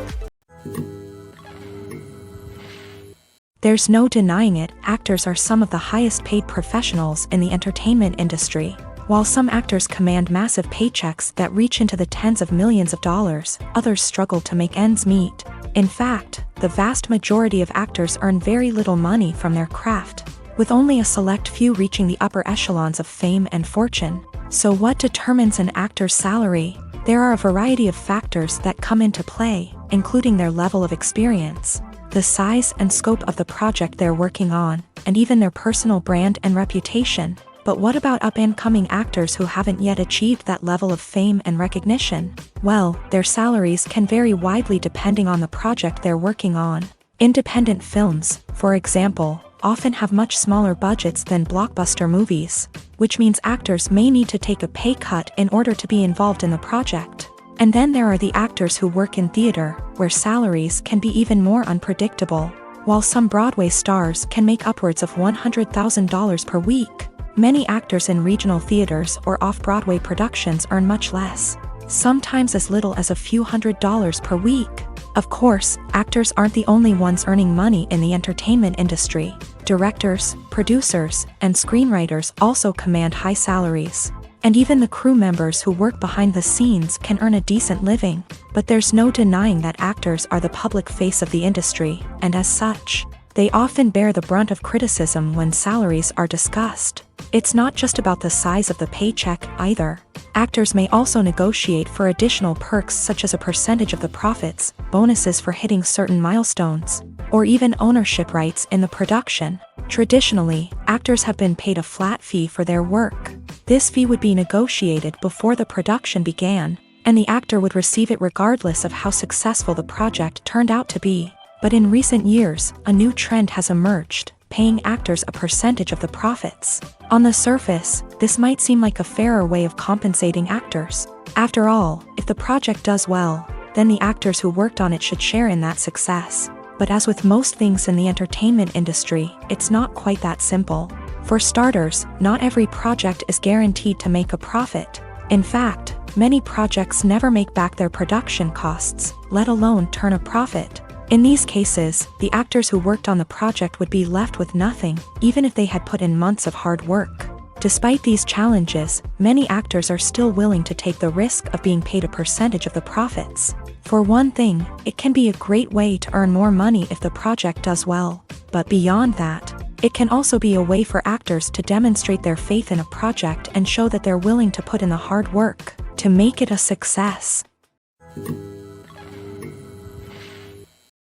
There's no denying it, actors are some of the highest paid professionals in the entertainment industry. While some actors command massive paychecks that reach into the tens of millions of dollars, others struggle to make ends meet. In fact, the vast majority of actors earn very little money from their craft, with only a select few reaching the upper echelons of fame and fortune. So what determines an actor's salary? There are a variety of factors that come into play, including their level of experience, the size and scope of the project they're working on, and even their personal brand and reputation. But what about up-and-coming actors who haven't yet achieved that level of fame and recognition? Well, their salaries can vary widely depending on the project they're working on. Independent films, for example, often have much smaller budgets than blockbuster movies, which means actors may need to take a pay cut in order to be involved in the project. And then there are the actors who work in theater, where salaries can be even more unpredictable. While some Broadway stars can make upwards of $100,000 per week, many actors in regional theaters or off-Broadway productions earn much less, sometimes as little as a few $100s per week. Of course, actors aren't the only ones earning money in the entertainment industry. Directors, producers, and screenwriters also command high salaries. And even the crew members who work behind the scenes can earn a decent living. But there's no denying that actors are the public face of the industry, and as such, they often bear the brunt of criticism when salaries are discussed. It's not just about the size of the paycheck either. Actors may also negotiate for additional perks such as a percentage of the profits, bonuses for hitting certain milestones, or even ownership rights in the production. Traditionally, actors have been paid a flat fee for their work. This fee would be negotiated before the production began, and the actor would receive it regardless of how successful the project turned out to be. But in recent years, a new trend has emerged, paying actors a percentage of the profits. On the surface, this might seem like a fairer way of compensating actors. After all, if the project does well, then the actors who worked on it should share in that success. But as with most things in the entertainment industry, it's not quite that simple. For starters, not every project is guaranteed to make a profit. In fact, many projects never make back their production costs, let alone turn a profit. In these cases, the actors who worked on the project would be left with nothing, even if they had put in months of hard work. Despite these challenges, many actors are still willing to take the risk of being paid a percentage of the profits. For one thing, it can be a great way to earn more money if the project does well. But beyond that, it can also be a way for actors to demonstrate their faith in a project and show that they're willing to put in the hard work to make it a success.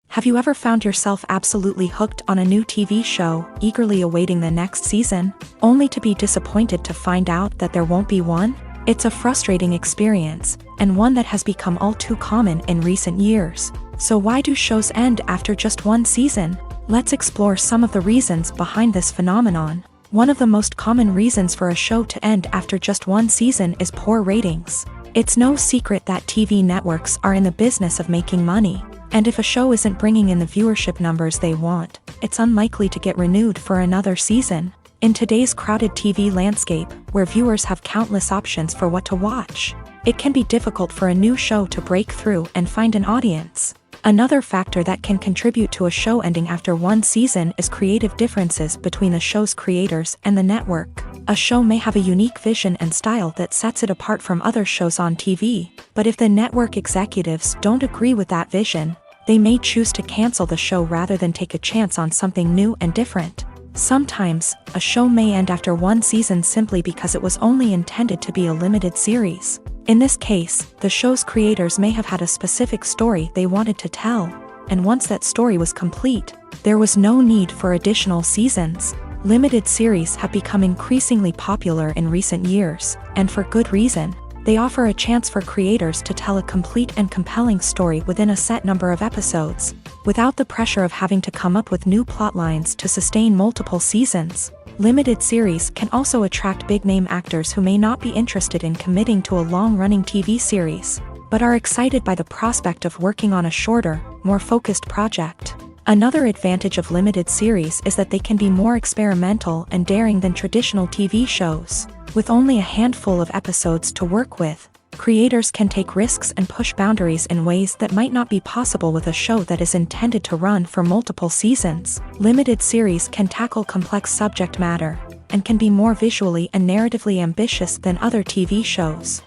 Have you ever found yourself absolutely hooked on a new TV show, eagerly awaiting the next season, only to be disappointed to find out that there won't be one? It's a frustrating experience, and one that has become all too common in recent years. So why do shows end after just one season? Let's explore some of the reasons behind this phenomenon. One of the most common reasons for a show to end after just one season is poor ratings. It's no secret that TV networks are in the business of making money. And if a show isn't bringing in the viewership numbers they want, it's unlikely to get renewed for another season. In today's crowded TV landscape, where viewers have countless options for what to watch, it can be difficult for a new show to break through and find an audience. Another factor that can contribute to a show ending after one season is creative differences between the show's creators and the network. A show may have a unique vision and style that sets it apart from other shows on TV, but if the network executives don't agree with that vision, they may choose to cancel the show rather than take a chance on something new and different. Sometimes, a show may end after one season simply because it was only intended to be a limited series. In this case, the show's creators may have had a specific story they wanted to tell, and once that story was complete, there was no need for additional seasons. Limited series have become increasingly popular in recent years, and for good reason. They offer a chance for creators to tell a complete and compelling story within a set number of episodes, without the pressure of having to come up with new plot lines to sustain multiple seasons. Limited series can also attract big-name actors who may not be interested in committing to a long-running TV series, but are excited by the prospect of working on a shorter, more focused project. Another advantage of limited series is that they can be more experimental and daring than traditional TV shows. With only a handful of episodes to work with, creators can take risks and push boundaries in ways that might not be possible with a show that is intended to run for multiple seasons. Limited series can tackle complex subject matter, and can be more visually and narratively ambitious than other TV shows.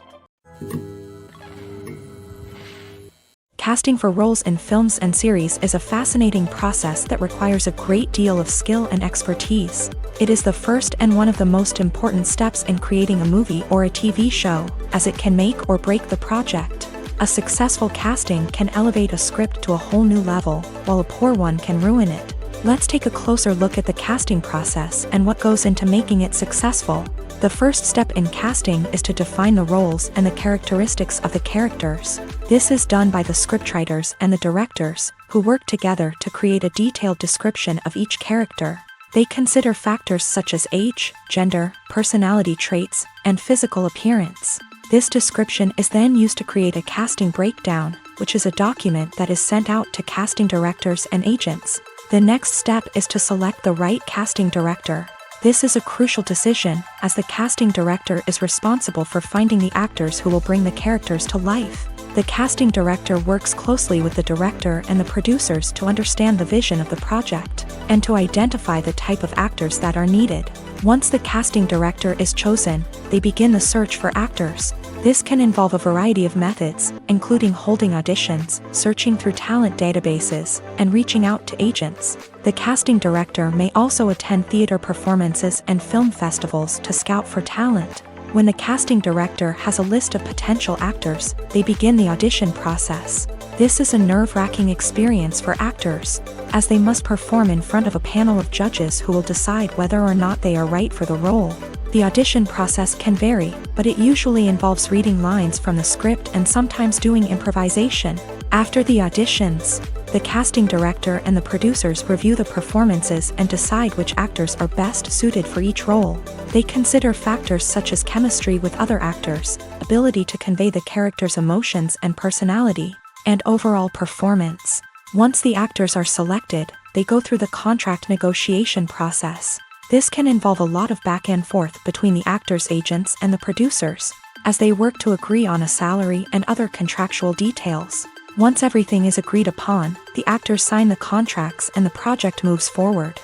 Casting for roles in films and series is a fascinating process that requires a great deal of skill and expertise. It is the first and one of the most important steps in creating a movie or a TV show, as it can make or break the project. A successful casting can elevate a script to a whole new level, while a poor one can ruin it. Let's take a closer look at the casting process and what goes into making it successful. The first step in casting is to define the roles and the characteristics of the characters. This is done by the scriptwriters and the directors, who work together to create a detailed description of each character. They consider factors such as age, gender, personality traits, and physical appearance. This description is then used to create a casting breakdown, which is a document that is sent out to casting directors and agents. The next step is to select the right casting director. This is a crucial decision, as the casting director is responsible for finding the actors who will bring the characters to life. The casting director works closely with the director and the producers to understand the vision of the project, and to identify the type of actors that are needed. Once the casting director is chosen, they begin the search for actors. This can involve a variety of methods, including holding auditions, searching through talent databases, and reaching out to agents. The casting director may also attend theater performances and film festivals to scout for talent. When the casting director has a list of potential actors, they begin the audition process. This is a nerve-wracking experience for actors, as they must perform in front of a panel of judges who will decide whether or not they are right for the role. The audition process can vary, but it usually involves reading lines from the script and sometimes doing improvisation. After the auditions, The casting director and the producers review the performances and decide which actors are best suited for each role. They consider factors such as chemistry with other actors, ability to convey the character's emotions and personality, and overall performance. Once the actors are selected, they go through the contract negotiation process. This can involve a lot of back and forth between the actors' agents and the producers, as they work to agree on a salary and other contractual details. Once everything is agreed upon, the actors sign the contracts and the project moves forward.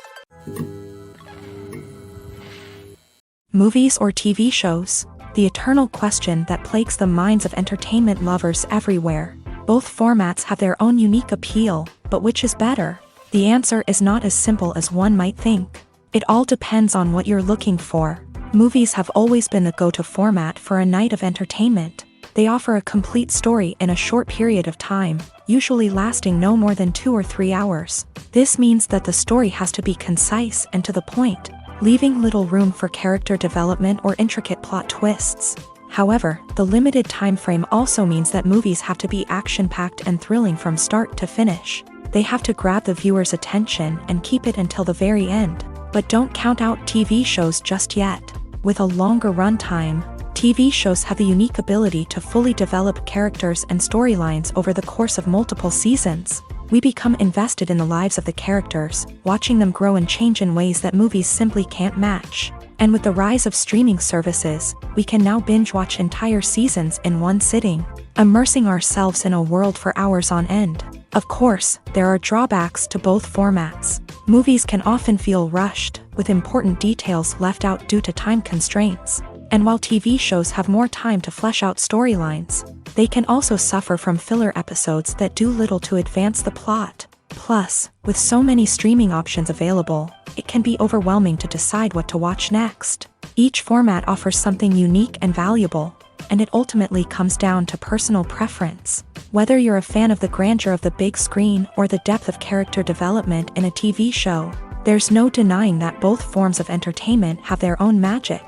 Movies or TV shows? The eternal question that plagues the minds of entertainment lovers everywhere. Both formats have their own unique appeal, but which is better? The answer is not as simple as one might think. It all depends on what you're looking for. Movies have always been the go-to format for a night of entertainment. They offer a complete story in a short period of time, usually lasting no more than 2 or 3 hours. This means that the story has to be concise and to the point, leaving little room for character development or intricate plot twists. However, the limited time frame also means that movies have to be action-packed and thrilling from start to finish. They have to grab the viewer's attention and keep it until the very end. But don't count out TV shows just yet. With a longer runtime, TV shows have the unique ability to fully develop characters and storylines over the course of multiple seasons. We become invested in the lives of the characters, watching them grow and change in ways that movies simply can't match. And with the rise of streaming services, we can now binge-watch entire seasons in one sitting, immersing ourselves in a world for hours on end. Of course, there are drawbacks to both formats. Movies can often feel rushed, with important details left out due to time constraints. And while TV shows have more time to flesh out storylines, they can also suffer from filler episodes that do little to advance the plot. Plus, with so many streaming options available, it can be overwhelming to decide what to watch next. Each format offers something unique and valuable, and it ultimately comes down to personal preference. Whether you're a fan of the grandeur of the big screen or the depth of character development in a TV show, there's no denying that both forms of entertainment have their own magic.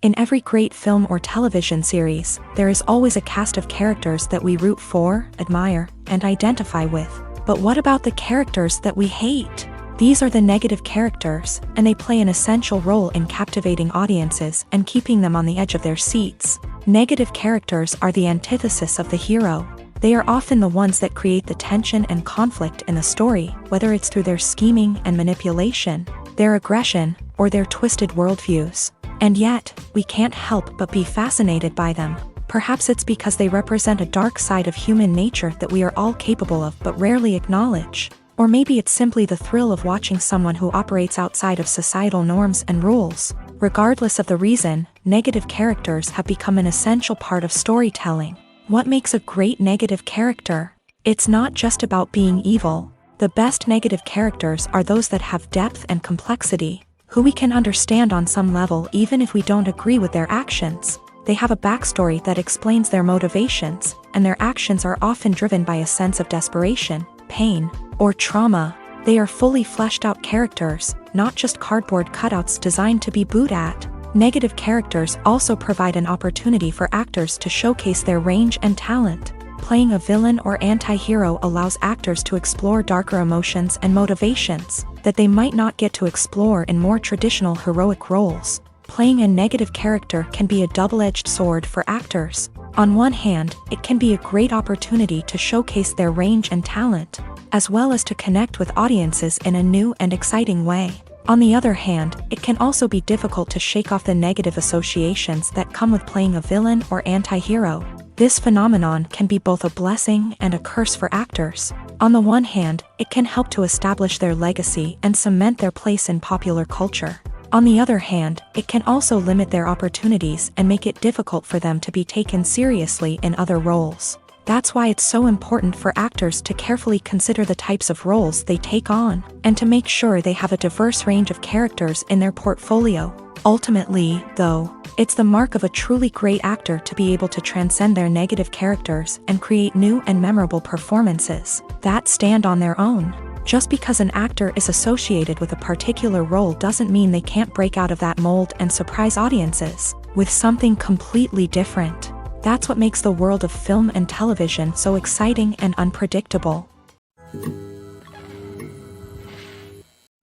In every great film or television series, there is always a cast of characters that we root for, admire, and identify with. But what about the characters that we hate? These are the negative characters, and they play an essential role in captivating audiences and keeping them on the edge of their seats. Negative characters are the antithesis of the hero. They are often the ones that create the tension and conflict in the story, whether it's through their scheming and manipulation, their aggression, or their twisted worldviews. And yet, we can't help but be fascinated by them. Perhaps it's because they represent a dark side of human nature that we are all capable of but rarely acknowledge. Or maybe it's simply the thrill of watching someone who operates outside of societal norms and rules. Regardless of the reason, negative characters have become an essential part of storytelling. What makes a great negative character? It's not just about being evil. The best negative characters are those that have depth and complexity, who we can understand on some level even if we don't agree with their actions. They have a backstory that explains their motivations, and their actions are often driven by a sense of desperation, pain, or trauma. They are fully fleshed out characters, not just cardboard cutouts designed to be booed at. Negative characters also provide an opportunity for actors to showcase their range and talent. Playing a villain or anti-hero allows actors to explore darker emotions and motivations that they might not get to explore in more traditional heroic roles. Playing a negative character can be a double-edged sword for actors. On one hand, it can be a great opportunity to showcase their range and talent, as well as to connect with audiences in a new and exciting way. On the other hand, it can also be difficult to shake off the negative associations that come with playing a villain or anti-hero. This phenomenon can be both a blessing and a curse for actors. On the one hand, it can help to establish their legacy and cement their place in popular culture. On the other hand, it can also limit their opportunities and make it difficult for them to be taken seriously in other roles. That's why it's so important for actors to carefully consider the types of roles they take on, and to make sure they have a diverse range of characters in their portfolio. Ultimately, though, it's the mark of a truly great actor to be able to transcend their negative characters and create new and memorable performances that stand on their own. Just because an actor is associated with a particular role doesn't mean they can't break out of that mold and surprise audiences with something completely different. That's what makes the world of film and television so exciting and unpredictable.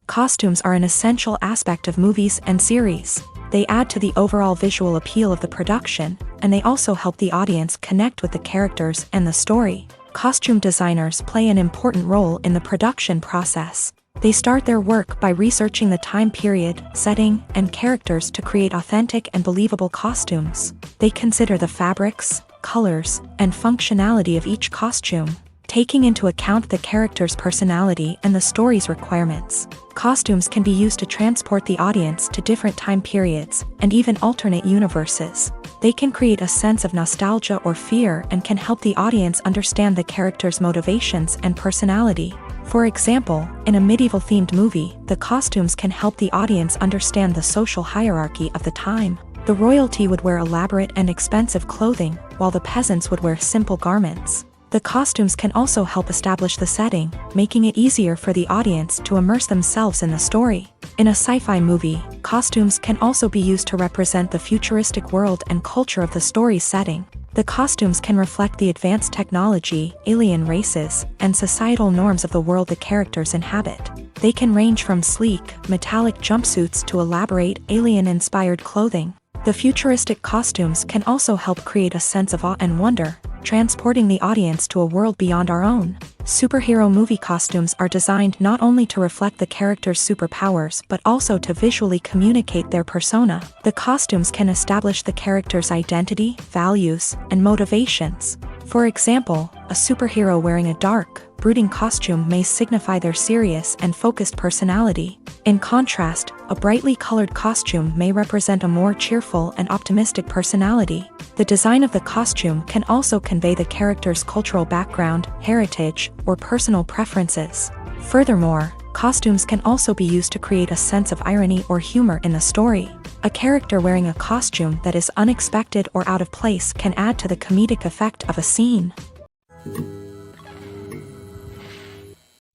Costumes are an essential aspect of movies and series. They add to the overall visual appeal of the production, and they also help the audience connect with the characters and the story. Costume designers play an important role in the production process. They start their work by researching the time period, setting, and characters to create authentic and believable costumes. They consider the fabrics, colors, and functionality of each costume, taking into account the character's personality and the story's requirements. Costumes can be used to transport the audience to different time periods, and even alternate universes. They can create a sense of nostalgia or fear and can help the audience understand the character's motivations and personality. For example, in a medieval-themed movie, the costumes can help the audience understand the social hierarchy of the time. The royalty would wear elaborate and expensive clothing, while the peasants would wear simple garments. The costumes can also help establish the setting, making it easier for the audience to immerse themselves in the story. In a sci-fi movie, costumes can also be used to represent the futuristic world and culture of the story's setting. The costumes can reflect the advanced technology, alien races, and societal norms of the world the characters inhabit. They can range from sleek, metallic jumpsuits to elaborate, alien-inspired clothing. The futuristic costumes can also help create a sense of awe and wonder, transporting the audience to a world beyond our own. Superhero movie costumes are designed not only to reflect the character's superpowers but also to visually communicate their persona. The costumes can establish the character's identity, values, and motivations. For example, a superhero wearing a dark, brooding costume may signify their serious and focused personality. In contrast, a brightly colored costume may represent a more cheerful and optimistic personality. The design of the costume can also convey the character's cultural background, heritage, or personal preferences. Furthermore, costumes can also be used to create a sense of irony or humor in the story. A character wearing a costume that is unexpected or out of place can add to the comedic effect of a scene.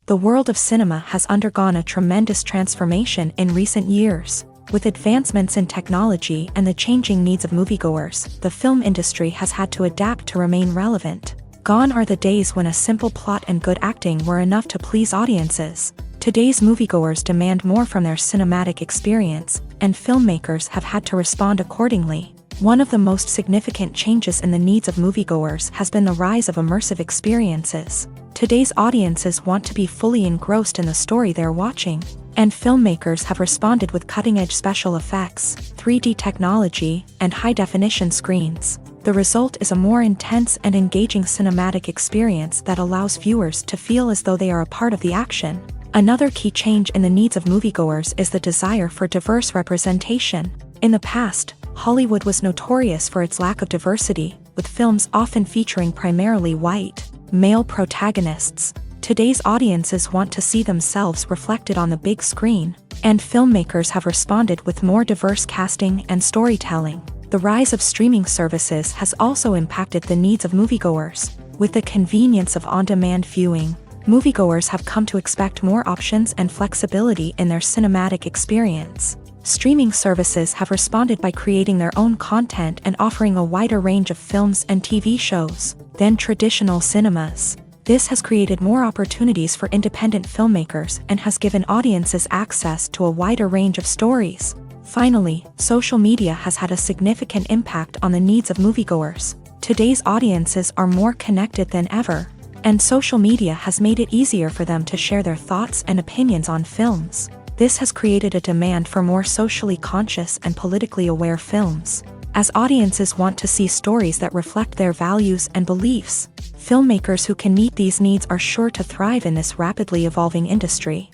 The world of cinema has undergone a tremendous transformation in recent years. With advancements in technology and the changing needs of moviegoers, the film industry has had to adapt to remain relevant. Gone are the days when a simple plot and good acting were enough to please audiences. Today's moviegoers demand more from their cinematic experience, and filmmakers have had to respond accordingly. One of the most significant changes in the needs of moviegoers has been the rise of immersive experiences. Today's audiences want to be fully engrossed in the story they're watching, and filmmakers have responded with cutting-edge special effects, 3D technology, and high-definition screens. The result is a more intense and engaging cinematic experience that allows viewers to feel as though they are a part of the action. Another key change in the needs of moviegoers is the desire for diverse representation. In the past, Hollywood was notorious for its lack of diversity, with films often featuring primarily white, male protagonists. Today's audiences want to see themselves reflected on the big screen, and filmmakers have responded with more diverse casting and storytelling. The rise of streaming services has also impacted the needs of moviegoers. With the convenience of on-demand viewing, moviegoers have come to expect more options and flexibility in their cinematic experience. Streaming services have responded by creating their own content and offering a wider range of films and TV shows than traditional cinemas. This has created more opportunities for independent filmmakers and has given audiences access to a wider range of stories. Finally, social media has had a significant impact on the needs of moviegoers. Today's audiences are more connected than ever, and social media has made it easier for them to share their thoughts and opinions on films. This has created a demand for more socially conscious and politically aware films. As audiences want to see stories that reflect their values and beliefs, filmmakers who can meet these needs are sure to thrive in this rapidly evolving industry.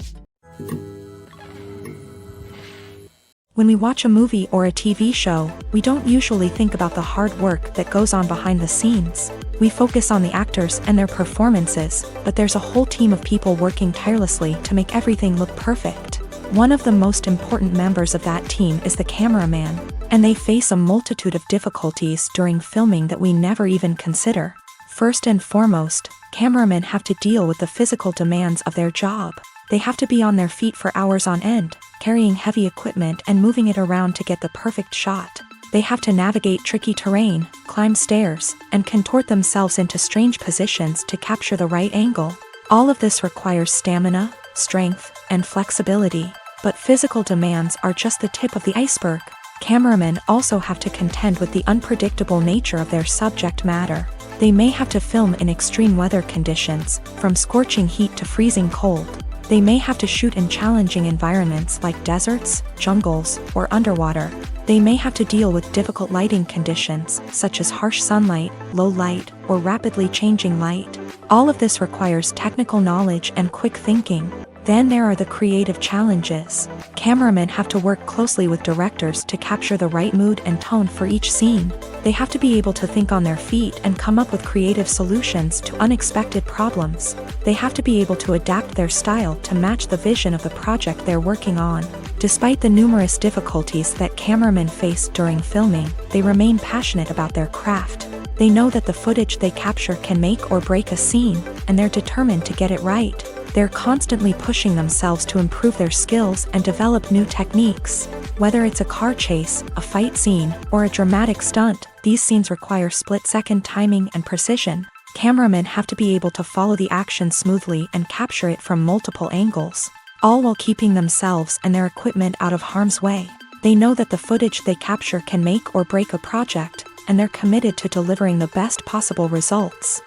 When we watch a movie or a TV show, we don't usually think about the hard work that goes on behind the scenes. We focus on the actors and their performances, but there's a whole team of people working tirelessly to make everything look perfect. One of the most important members of that team is the cameraman, and they face a multitude of difficulties during filming that we never even consider. First and foremost, cameramen have to deal with the physical demands of their job. They have to be on their feet for hours on end, carrying heavy equipment and moving it around to get the perfect shot. They have to navigate tricky terrain, climb stairs, and contort themselves into strange positions to capture the right angle. All of this requires stamina, strength, and flexibility. But physical demands are just the tip of the iceberg. Cameramen also have to contend with the unpredictable nature of their subject matter. They may have to film in extreme weather conditions, from scorching heat to freezing cold. They may have to shoot in challenging environments like deserts, jungles, or underwater. They may have to deal with difficult lighting conditions, such as harsh sunlight, low light, or rapidly changing light. All of this requires technical knowledge and quick thinking. Then there are the creative challenges. Cameramen have to work closely with directors to capture the right mood and tone for each scene. They have to be able to think on their feet and come up with creative solutions to unexpected problems. They have to be able to adapt their style to match the vision of the project they're working on. Despite the numerous difficulties that cameramen face during filming, they remain passionate about their craft. They know that the footage they capture can make or break a scene, and they're determined to get it right. They're constantly pushing themselves to improve their skills and develop new techniques. Whether it's a car chase, a fight scene, or a dramatic stunt, these scenes require split-second timing and precision. Cameramen have to be able to follow the action smoothly and capture it from multiple angles, all while keeping themselves and their equipment out of harm's way. They know that the footage they capture can make or break a project, and they're committed to delivering the best possible results.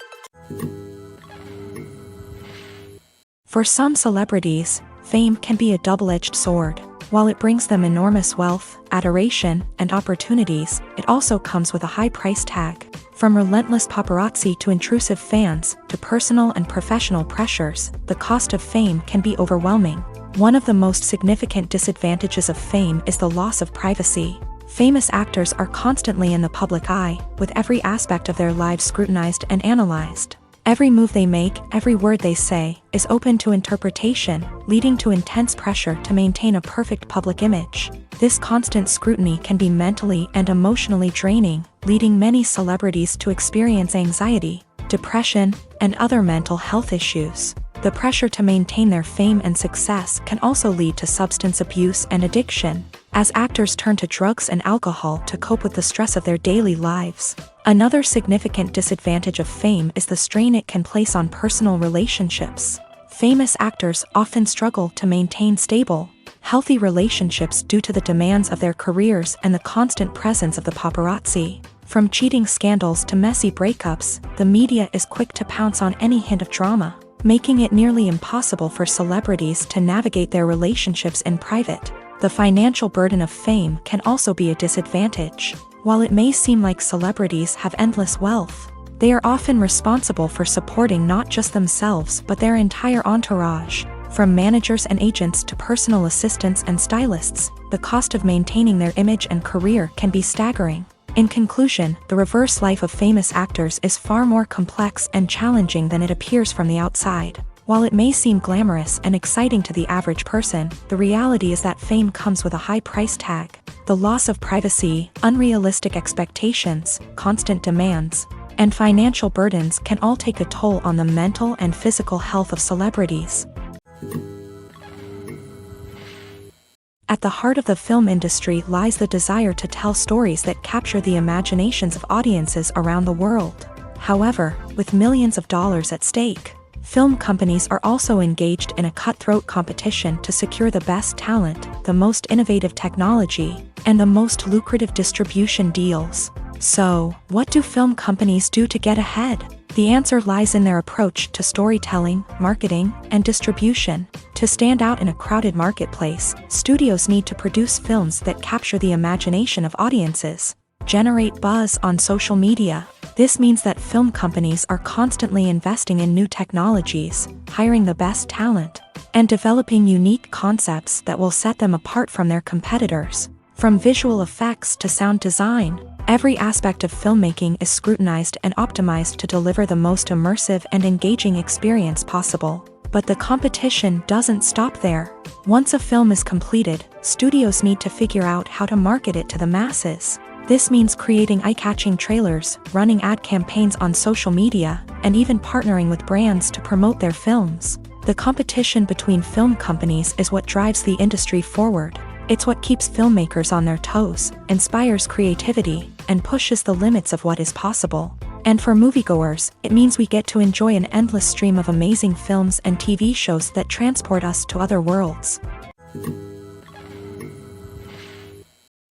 For some celebrities, fame can be a double-edged sword. While it brings them enormous wealth, adoration, and opportunities, it also comes with a high price tag. From relentless paparazzi to intrusive fans, to personal and professional pressures, the cost of fame can be overwhelming. One of the most significant disadvantages of fame is the loss of privacy. Famous actors are constantly in the public eye, with every aspect of their lives scrutinized and analyzed. Every move they make, every word they say, is open to interpretation, leading to intense pressure to maintain a perfect public image. This constant scrutiny can be mentally and emotionally draining, leading many celebrities to experience anxiety, depression, and other mental health issues. The pressure to maintain their fame and success can also lead to substance abuse and addiction, as actors turn to drugs and alcohol to cope with the stress of their daily lives. Another significant disadvantage of fame is the strain it can place on personal relationships. Famous actors often struggle to maintain stable, healthy relationships due to the demands of their careers and the constant presence of the paparazzi. From cheating scandals to messy breakups, the media is quick to pounce on any hint of drama, making it nearly impossible for celebrities to navigate their relationships in private. The financial burden of fame can also be a disadvantage. While it may seem like celebrities have endless wealth, they are often responsible for supporting not just themselves but their entire entourage. From managers and agents to personal assistants and stylists, the cost of maintaining their image and career can be staggering. In conclusion, the reverse life of famous actors is far more complex and challenging than it appears from the outside. While it may seem glamorous and exciting to the average person, the reality is that fame comes with a high price tag. The loss of privacy, unrealistic expectations, constant demands, and financial burdens can all take a toll on the mental and physical health of celebrities. At the heart of the film industry lies the desire to tell stories that capture the imaginations of audiences around the world. However, with millions of dollars at stake, film companies are also engaged in a cutthroat competition to secure the best talent, the most innovative technology, and the most lucrative distribution deals. So, what do film companies do to get ahead? The answer lies in their approach to storytelling, marketing, and distribution. To stand out in a crowded marketplace, studios need to produce films that capture the imagination of audiences, generate buzz on social media. This means that film companies are constantly investing in new technologies, hiring the best talent, and developing unique concepts that will set them apart from their competitors. From visual effects to sound design, every aspect of filmmaking is scrutinized and optimized to deliver the most immersive and engaging experience possible. But the competition doesn't stop there. Once a film is completed, studios need to figure out how to market it to the masses. This means creating eye-catching trailers, running ad campaigns on social media, and even partnering with brands to promote their films. The competition between film companies is what drives the industry forward. It's what keeps filmmakers on their toes, inspires creativity, and pushes the limits of what is possible. And for moviegoers, it means we get to enjoy an endless stream of amazing films and TV shows that transport us to other worlds.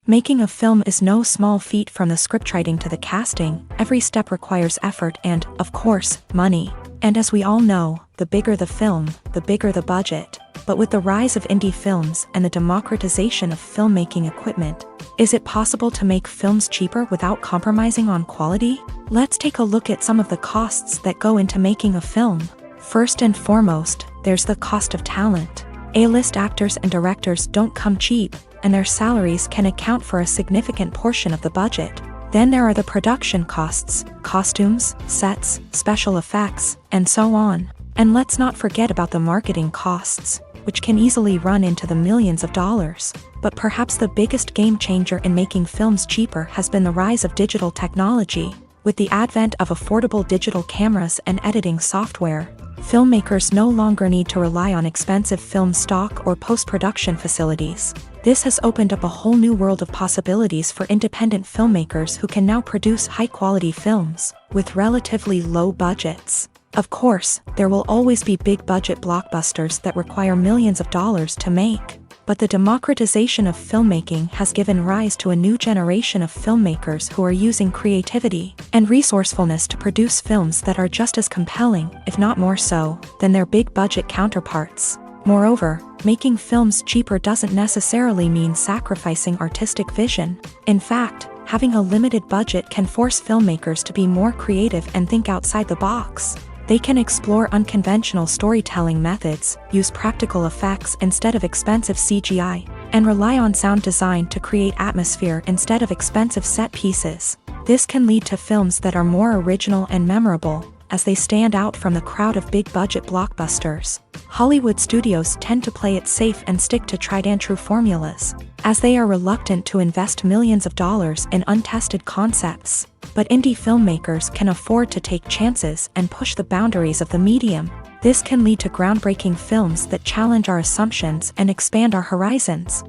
Making a film is no small feat. From the scriptwriting to the casting, every step requires effort and, of course, money. And as we all know, the bigger the film, the bigger the budget. But with the rise of indie films and the democratization of filmmaking equipment, is it possible to make films cheaper without compromising on quality? Let's take a look at some of the costs that go into making a film. First and foremost, there's the cost of talent. A-list actors and directors don't come cheap, and their salaries can account for a significant portion of the budget. Then there are the production costs, costumes, sets, special effects, and so on. And let's not forget about the marketing costs, which can easily run into the millions of dollars. But perhaps the biggest game changer in making films cheaper has been the rise of digital technology. With the advent of affordable digital cameras and editing software, filmmakers no longer need to rely on expensive film stock or post-production facilities. This has opened up a whole new world of possibilities for independent filmmakers who can now produce high-quality films with relatively low budgets. Of course, there will always be big-budget blockbusters that require millions of dollars to make. But the democratization of filmmaking has given rise to a new generation of filmmakers who are using creativity and resourcefulness to produce films that are just as compelling, if not more so, than their big-budget counterparts. Moreover, making films cheaper doesn't necessarily mean sacrificing artistic vision. In fact, having a limited budget can force filmmakers to be more creative and think outside the box. They can explore unconventional storytelling methods, use practical effects instead of expensive CGI, and rely on sound design to create atmosphere instead of expensive set pieces. This can lead to films that are more original and memorable, as they stand out from the crowd of big-budget blockbusters. Hollywood studios tend to play it safe and stick to tried-and-true formulas, as they are reluctant to invest millions of dollars in untested concepts. But indie filmmakers can afford to take chances and push the boundaries of the medium. This can lead to groundbreaking films that challenge our assumptions and expand our horizons.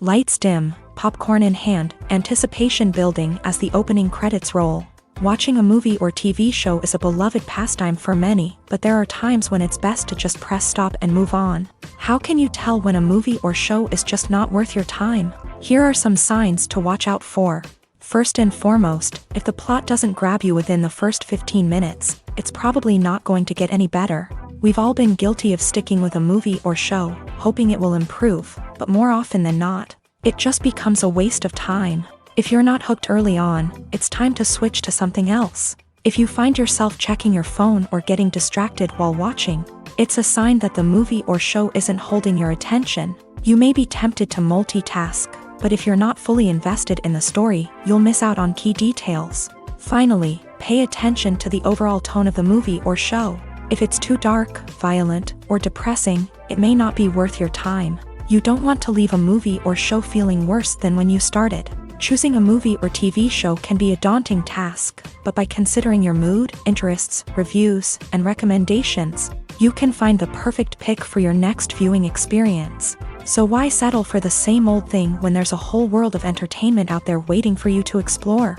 Lights dim, popcorn in hand, anticipation building as the opening credits roll. Watching a movie or TV show is a beloved pastime for many, but there are times when it's best to just press stop and move on. How can you tell when a movie or show is just not worth your time? Here are some signs to watch out for. First and foremost, if the plot doesn't grab you within the first 15 minutes, it's probably not going to get any better. We've all been guilty of sticking with a movie or show, hoping it will improve, but more often than not, it just becomes a waste of time. If you're not hooked early on, it's time to switch to something else. If you find yourself checking your phone or getting distracted while watching, it's a sign that the movie or show isn't holding your attention. You may be tempted to multitask, but if you're not fully invested in the story, you'll miss out on key details. Finally, pay attention to the overall tone of the movie or show. If it's too dark, violent, or depressing, it may not be worth your time. You don't want to leave a movie or show feeling worse than when you started. Choosing a movie or TV show can be a daunting task, but by considering your mood, interests, reviews, and recommendations, you can find the perfect pick for your next viewing experience. So why settle for the same old thing when there's a whole world of entertainment out there waiting for you to explore?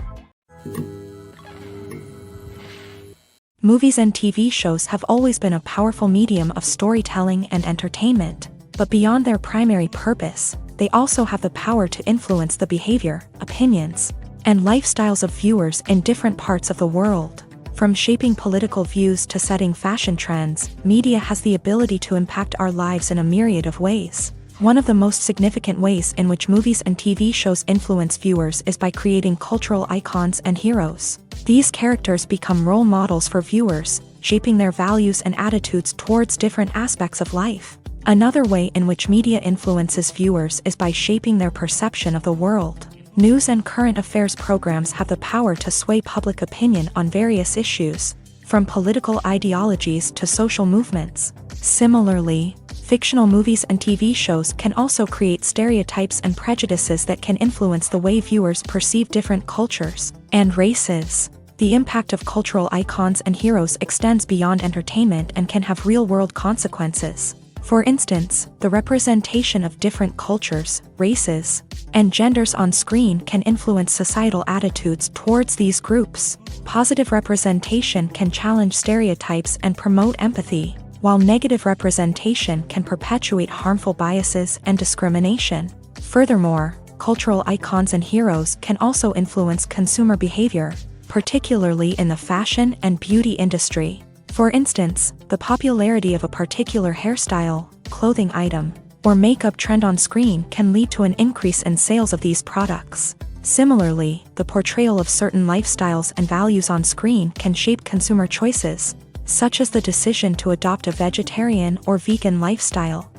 Movies and TV shows have always been a powerful medium of storytelling and entertainment, but beyond their primary purpose, they also have the power to influence the behavior, opinions, and lifestyles of viewers in different parts of the world. From shaping political views to setting fashion trends, media has the ability to impact our lives in a myriad of ways. One of the most significant ways in which movies and TV shows influence viewers is by creating cultural icons and heroes. These characters become role models for viewers, shaping their values and attitudes towards different aspects of life. Another way in which media influences viewers is by shaping their perception of the world. News and current affairs programs have the power to sway public opinion on various issues, from political ideologies to social movements. Similarly, fictional movies and TV shows can also create stereotypes and prejudices that can influence the way viewers perceive different cultures and races. The impact of cultural icons and heroes extends beyond entertainment and can have real-world consequences. For instance, the representation of different cultures, races, and genders on screen can influence societal attitudes towards these groups. Positive representation can challenge stereotypes and promote empathy, while negative representation can perpetuate harmful biases and discrimination. Furthermore, cultural icons and heroes can also influence consumer behavior, particularly in the fashion and beauty industry. For instance, the popularity of a particular hairstyle, clothing item, or makeup trend on screen can lead to an increase in sales of these products. Similarly, the portrayal of certain lifestyles and values on screen can shape consumer choices, such as the decision to adopt a vegetarian or vegan lifestyle.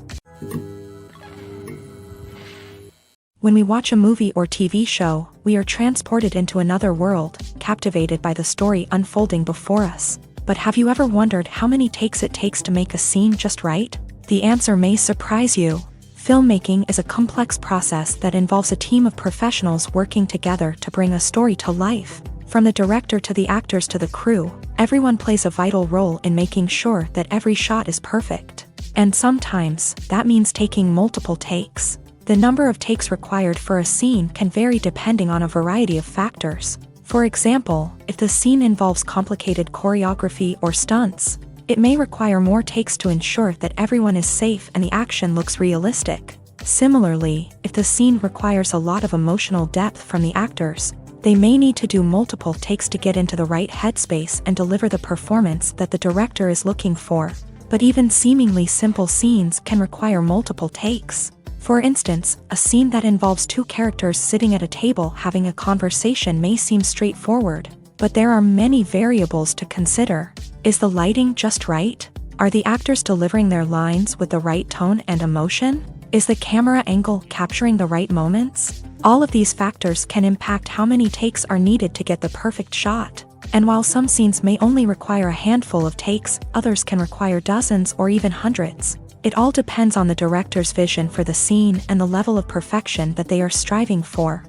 When we watch a movie or TV show, we are transported into another world, captivated by the story unfolding before us. But have you ever wondered how many takes it takes to make a scene just right? The answer may surprise you. Filmmaking is a complex process that involves a team of professionals working together to bring a story to life. From the director to the actors to the crew, everyone plays a vital role in making sure that every shot is perfect. And sometimes, that means taking multiple takes. The number of takes required for a scene can vary depending on a variety of factors. For example, if the scene involves complicated choreography or stunts, it may require more takes to ensure that everyone is safe and the action looks realistic. Similarly, if the scene requires a lot of emotional depth from the actors, they may need to do multiple takes to get into the right headspace and deliver the performance that the director is looking for. But even seemingly simple scenes can require multiple takes. For instance, a scene that involves two characters sitting at a table having a conversation may seem straightforward, but there are many variables to consider. Is the lighting just right? Are the actors delivering their lines with the right tone and emotion? Is the camera angle capturing the right moments? All of these factors can impact how many takes are needed to get the perfect shot. And while some scenes may only require a handful of takes, others can require dozens or even hundreds. It all depends on the director's vision for the scene and the level of perfection that they are striving for.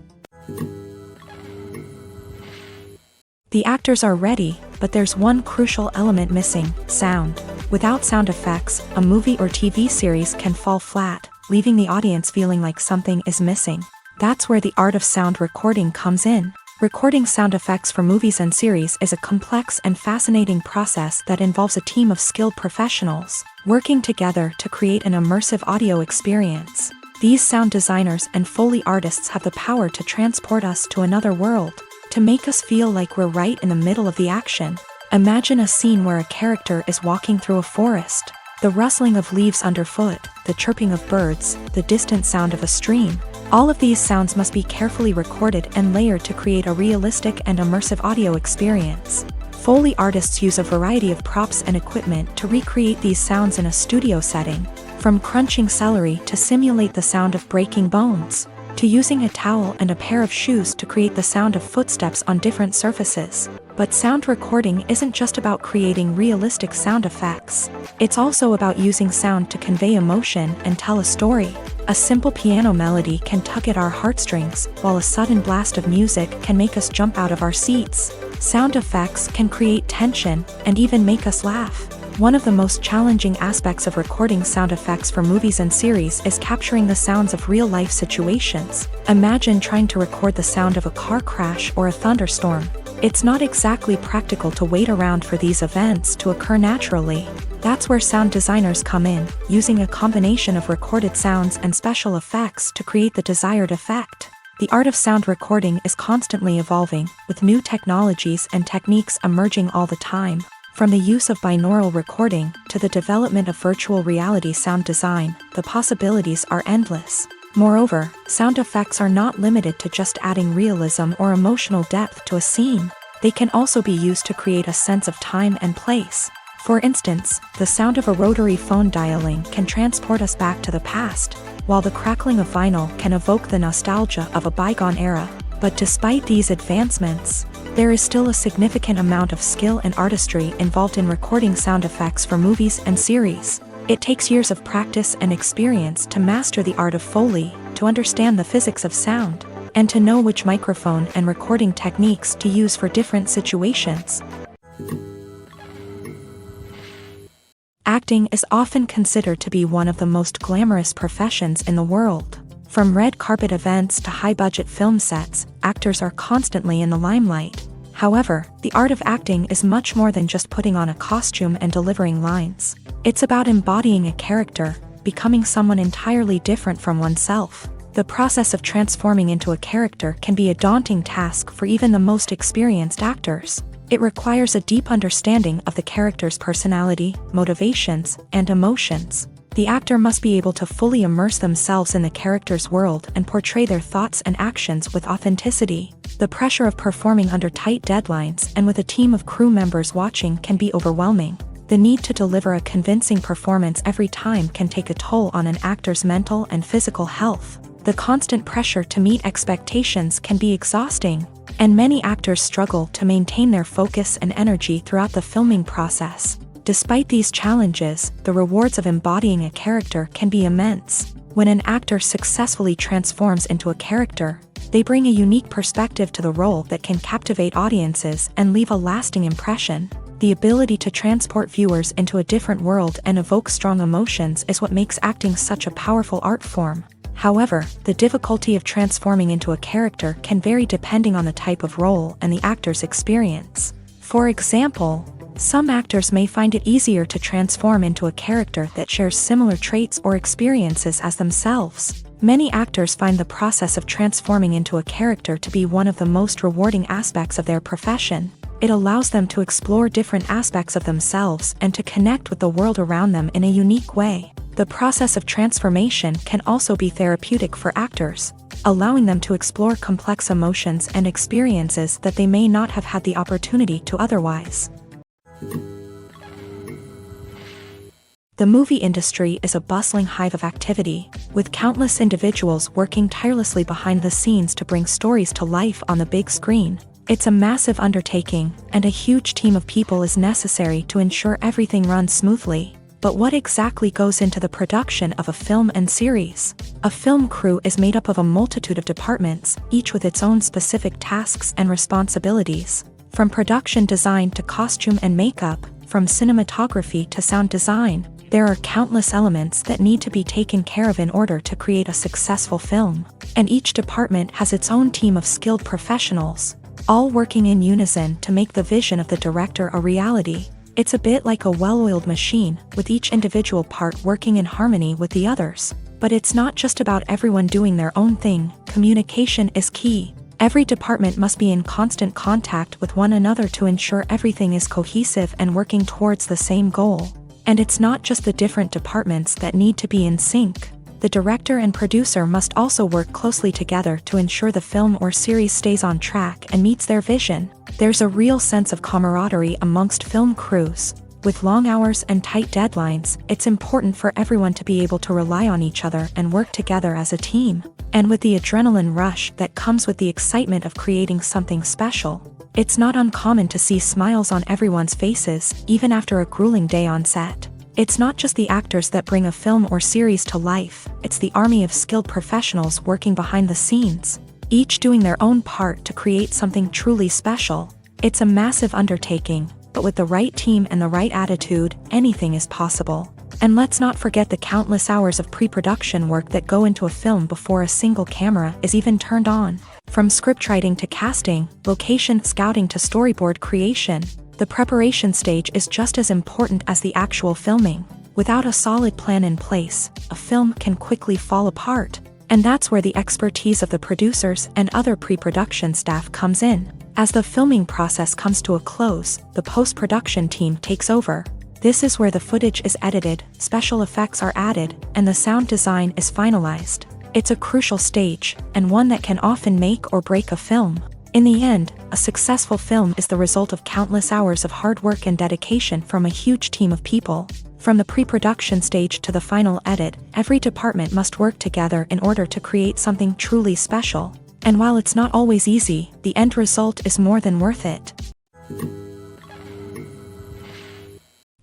The actors are ready, but there's one crucial element missing: sound. Without sound effects, a movie or TV series can fall flat, leaving the audience feeling like something is missing. That's where the art of sound recording comes in. Recording sound effects for movies and series is a complex and fascinating process that involves a team of skilled professionals working together to create an immersive audio experience. These sound designers and Foley artists have the power to transport us to another world, to make us feel like we're right in the middle of the action. Imagine a scene where a character is walking through a forest. The rustling of leaves underfoot, the chirping of birds, the distant sound of a stream. All of these sounds must be carefully recorded and layered to create a realistic and immersive audio experience. Foley artists use a variety of props and equipment to recreate these sounds in a studio setting, from crunching celery to simulate the sound of breaking bones, to using a towel and a pair of shoes to create the sound of footsteps on different surfaces. But sound recording isn't just about creating realistic sound effects. It's also about using sound to convey emotion and tell a story. A simple piano melody can tug at our heartstrings, while a sudden blast of music can make us jump out of our seats. Sound effects can create tension and even make us laugh. One of the most challenging aspects of recording sound effects for movies and series is capturing the sounds of real-life situations. Imagine trying to record the sound of a car crash or a thunderstorm. It's not exactly practical to wait around for these events to occur naturally. That's where sound designers come in, using a combination of recorded sounds and special effects to create the desired effect. The art of sound recording is constantly evolving, with new technologies and techniques emerging all the time. From the use of binaural recording to the development of virtual reality sound design, the possibilities are endless. Moreover, sound effects are not limited to just adding realism or emotional depth to a scene. They can also be used to create a sense of time and place. For instance, the sound of a rotary phone dialing can transport us back to the past, while the crackling of vinyl can evoke the nostalgia of a bygone era. But despite these advancements, there is still a significant amount of skill and artistry involved in recording sound effects for movies and series. It takes years of practice and experience to master the art of Foley, to understand the physics of sound, and to know which microphone and recording techniques to use for different situations. Acting Acting is often considered to be one of the most glamorous professions in the world. From red carpet events to high-budget film sets, actors are constantly in the limelight. However, the art of acting is much more than just putting on a costume and delivering lines. It's about embodying a character, becoming someone entirely different from oneself. The process of transforming into a character can be a daunting task for even the most experienced actors. It requires a deep understanding of the character's personality, motivations, and emotions. The actor must be able to fully immerse themselves in the character's world and portray their thoughts and actions with authenticity. The pressure of performing under tight deadlines and with a team of crew members watching can be overwhelming. The need to deliver a convincing performance every time can take a toll on an actor's mental and physical health. The constant pressure to meet expectations can be exhausting, and many actors struggle to maintain their focus and energy throughout the filming process. Despite these challenges, the rewards of embodying a character can be immense. When an actor successfully transforms into a character, they bring a unique perspective to the role that can captivate audiences and leave a lasting impression. The ability to transport viewers into a different world and evoke strong emotions is what makes acting such a powerful art form. However, the difficulty of transforming into a character can vary depending on the type of role and the actor's experience. For example, some actors may find it easier to transform into a character that shares similar traits or experiences as themselves. Many actors find the process of transforming into a character to be one of the most rewarding aspects of their profession. It allows them to explore different aspects of themselves and to connect with the world around them in a unique way. The process of transformation can also be therapeutic for actors, allowing them to explore complex emotions and experiences that they may not have had the opportunity to otherwise. The movie industry is a bustling hive of activity, with countless individuals working tirelessly behind the scenes to bring stories to life on the big screen. It's a massive undertaking, and a huge team of people is necessary to ensure everything runs smoothly. But what exactly goes into the production of a film and series? A film crew is made up of a multitude of departments, each with its own specific tasks and responsibilities. From production design to costume and makeup, from cinematography to sound design, there are countless elements that need to be taken care of in order to create a successful film. And each department has its own team of skilled professionals, all working in unison to make the vision of the director a reality. It's a bit like a well-oiled machine, with each individual part working in harmony with the others. But it's not just about everyone doing their own thing. Communication is key. Every department must be in constant contact with one another to ensure everything is cohesive and working towards the same goal. And it's not just the different departments that need to be in sync. The director and producer must also work closely together to ensure the film or series stays on track and meets their vision. There's a real sense of camaraderie amongst film crews. With long hours and tight deadlines, it's important for everyone to be able to rely on each other and work together as a team. And with the adrenaline rush that comes with the excitement of creating something special, it's not uncommon to see smiles on everyone's faces, even after a grueling day on set. It's not just the actors that bring a film or series to life, it's the army of skilled professionals working behind the scenes, each doing their own part to create something truly special. It's a massive undertaking, but with the right team and the right attitude, anything is possible. And let's not forget the countless hours of pre-production work that go into a film before a single camera is even turned on. From scriptwriting to casting, location scouting to storyboard creation, the preparation stage is just as important as the actual filming. Without a solid plan in place, a film can quickly fall apart. And that's where the expertise of the producers and other pre-production staff comes in. As the filming process comes to a close, the post-production team takes over. This is where the footage is edited, special effects are added, and the sound design is finalized. It's a crucial stage, and one that can often make or break a film. In the end, a successful film is the result of countless hours of hard work and dedication from a huge team of people. From the pre-production stage to the final edit, every department must work together in order to create something truly special. And while it's not always easy, the end result is more than worth it.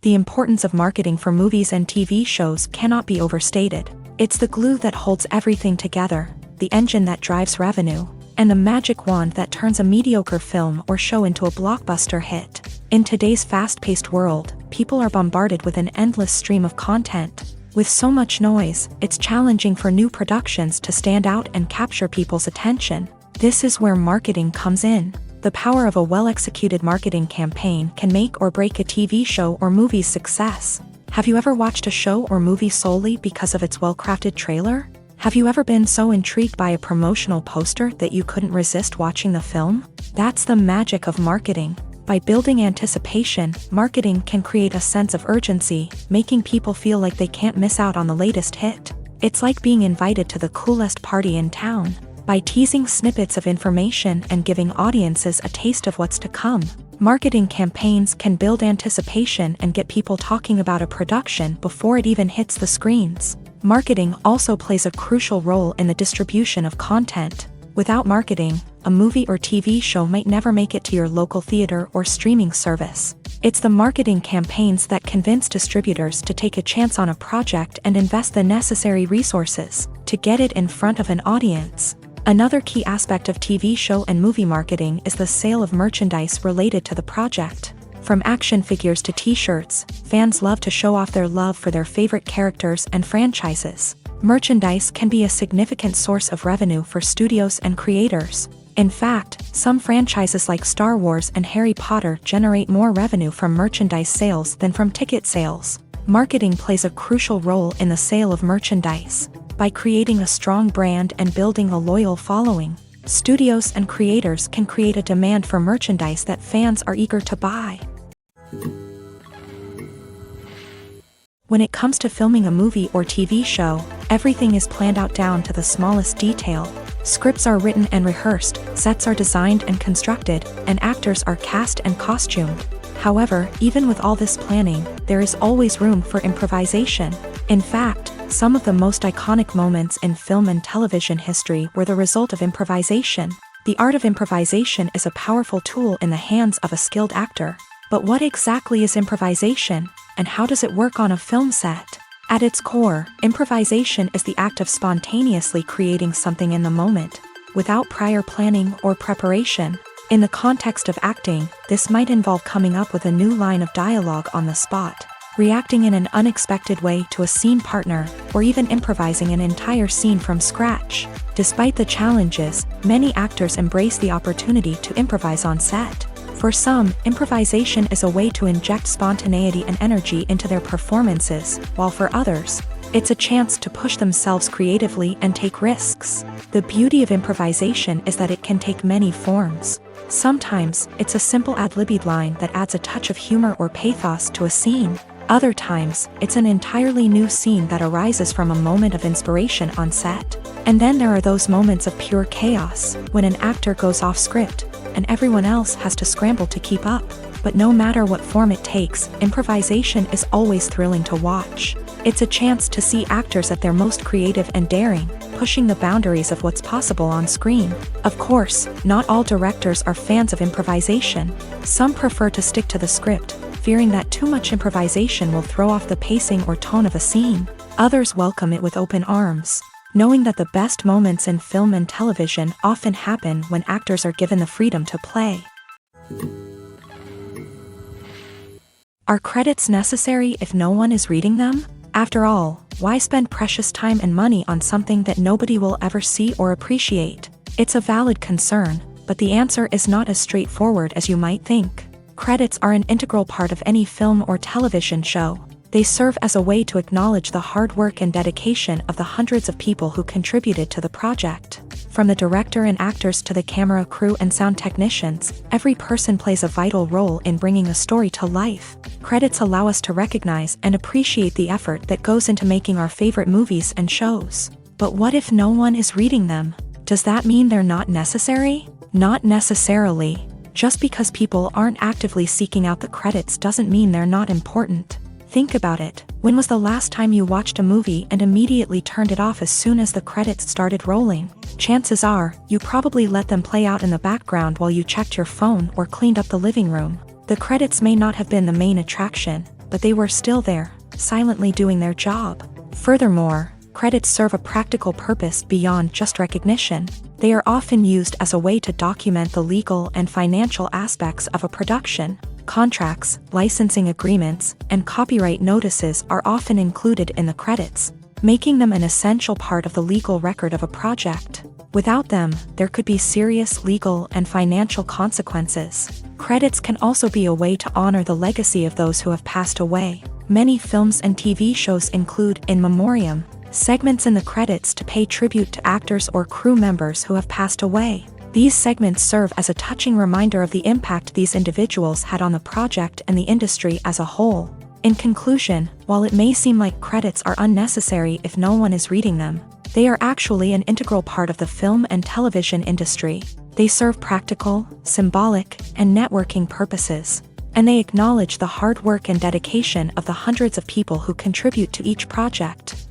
The importance of marketing for movies and TV shows cannot be overstated. It's the glue that holds everything together, the engine that drives revenue, and the magic wand that turns a mediocre film or show into a blockbuster hit. In today's fast-paced world, people are bombarded with an endless stream of content. With so much noise, it's challenging for new productions to stand out and capture people's attention. This is where marketing comes in. The power of a well-executed marketing campaign can make or break a TV show or movie's success. Have you ever watched a show or movie solely because of its well-crafted trailer? Have you ever been so intrigued by a promotional poster that you couldn't resist watching the film? That's the magic of marketing. By building anticipation, marketing can create a sense of urgency, making people feel like they can't miss out on the latest hit. It's like being invited to the coolest party in town. By teasing snippets of information and giving audiences a taste of what's to come, marketing campaigns can build anticipation and get people talking about a production before it even hits the screens. Marketing also plays a crucial role in the distribution of content. Without marketing, a movie or TV show might never make it to your local theater or streaming service. It's the marketing campaigns that convince distributors to take a chance on a project and invest the necessary resources to get it in front of an audience. Another key aspect of TV show and movie marketing is the sale of merchandise related to the project. From action figures to t-shirts, fans love to show off their love for their favorite characters and franchises. Merchandise can be a significant source of revenue for studios and creators. In fact, some franchises like Star Wars and Harry Potter generate more revenue from merchandise sales than from ticket sales. Marketing plays a crucial role in the sale of merchandise. By creating a strong brand and building a loyal following, studios and creators can create a demand for merchandise that fans are eager to buy. When it comes to filming a movie or TV show, everything is planned out down to the smallest detail. Scripts are written and rehearsed, sets are designed and constructed, and actors are cast and costumed. However, even with all this planning, there is always room for improvisation. In fact, some of the most iconic moments in film and television history were the result of improvisation. The art of improvisation is a powerful tool in the hands of a skilled actor. But what exactly is improvisation, and how does it work on a film set? At its core, improvisation is the act of spontaneously creating something in the moment, without prior planning or preparation. In the context of acting, this might involve coming up with a new line of dialogue on the spot, reacting in an unexpected way to a scene partner, or even improvising an entire scene from scratch. Despite the challenges, many actors embrace the opportunity to improvise on set. For some, improvisation is a way to inject spontaneity and energy into their performances, while for others, it's a chance to push themselves creatively and take risks. The beauty of improvisation is that it can take many forms. Sometimes, it's a simple ad-libbed line that adds a touch of humor or pathos to a scene. Other times, it's an entirely new scene that arises from a moment of inspiration on set. And then there are those moments of pure chaos, when an actor goes off script, and everyone else has to scramble to keep up. But no matter what form it takes, improvisation is always thrilling to watch. It's a chance to see actors at their most creative and daring, pushing the boundaries of what's possible on screen. Of course, not all directors are fans of improvisation. Some prefer to stick to the script, fearing that too much improvisation will throw off the pacing or tone of a scene. Others welcome it with open arms, knowing that the best moments in film and television often happen when actors are given the freedom to play. Are credits necessary if no one is reading them? After all, why spend precious time and money on something that nobody will ever see or appreciate? It's a valid concern, but the answer is not as straightforward as you might think. Credits are an integral part of any film or television show. They serve as a way to acknowledge the hard work and dedication of the hundreds of people who contributed to the project. From the director and actors to the camera crew and sound technicians, every person plays a vital role in bringing a story to life. Credits allow us to recognize and appreciate the effort that goes into making our favorite movies and shows. But what if no one is reading them? Does that mean they're not necessary? Not necessarily. Just because people aren't actively seeking out the credits doesn't mean they're not important. Think about it. When was the last time you watched a movie and immediately turned it off as soon as the credits started rolling? Chances are, you probably let them play out in the background while you checked your phone or cleaned up the living room. The credits may not have been the main attraction, but they were still there, silently doing their job. Furthermore, credits serve a practical purpose beyond just recognition. They are often used as a way to document the legal and financial aspects of a production. Contracts, licensing agreements, and copyright notices are often included in the credits, making them an essential part of the legal record of a project. Without them, there could be serious legal and financial consequences. Credits can also be a way to honor the legacy of those who have passed away. Many films and TV shows include in memoriam segments in the credits to pay tribute to actors or crew members who have passed away. These segments serve as a touching reminder of the impact these individuals had on the project and the industry as a whole. In conclusion, while it may seem like credits are unnecessary if no one is reading them, they are actually an integral part of the film and television industry. They serve practical, symbolic, and networking purposes, and they acknowledge the hard work and dedication of the hundreds of people who contribute to each project.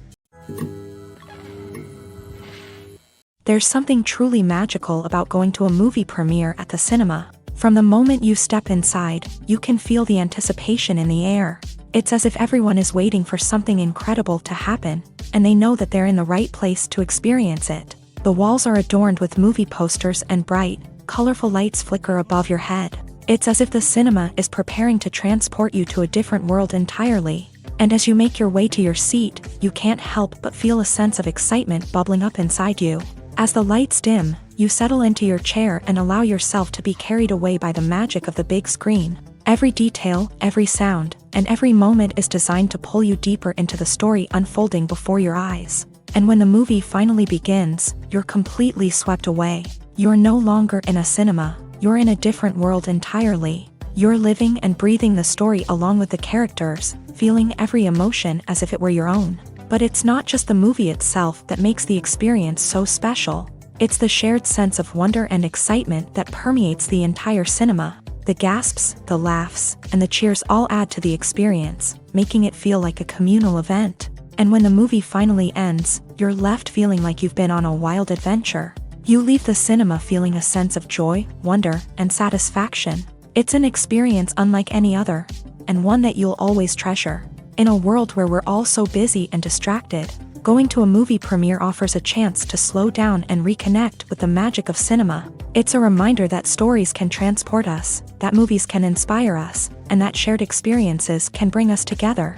There's something truly magical about going to a movie premiere at the cinema. From the moment you step inside, you can feel the anticipation in the air. It's as if everyone is waiting for something incredible to happen, and they know that they're in the right place to experience it. The walls are adorned with movie posters and bright, colorful lights flicker above your head. It's as if the cinema is preparing to transport you to a different world entirely. And as you make your way to your seat, you can't help but feel a sense of excitement bubbling up inside you. As the lights dim, you settle into your chair and allow yourself to be carried away by the magic of the big screen. Every detail, every sound, and every moment is designed to pull you deeper into the story unfolding before your eyes. And when the movie finally begins, you're completely swept away. You're no longer in a cinema, you're in a different world entirely. You're living and breathing the story along with the characters, feeling every emotion as if it were your own. But it's not just the movie itself that makes the experience so special. It's the shared sense of wonder and excitement that permeates the entire cinema. The gasps, the laughs, and the cheers all add to the experience, making it feel like a communal event. And when the movie finally ends, you're left feeling like you've been on a wild adventure. You leave the cinema feeling a sense of joy, wonder, and satisfaction. It's an experience unlike any other, and one that you'll always treasure. In a world where we're all so busy and distracted, going to a movie premiere offers a chance to slow down and reconnect with the magic of cinema. It's a reminder that stories can transport us, that movies can inspire us, and that shared experiences can bring us together.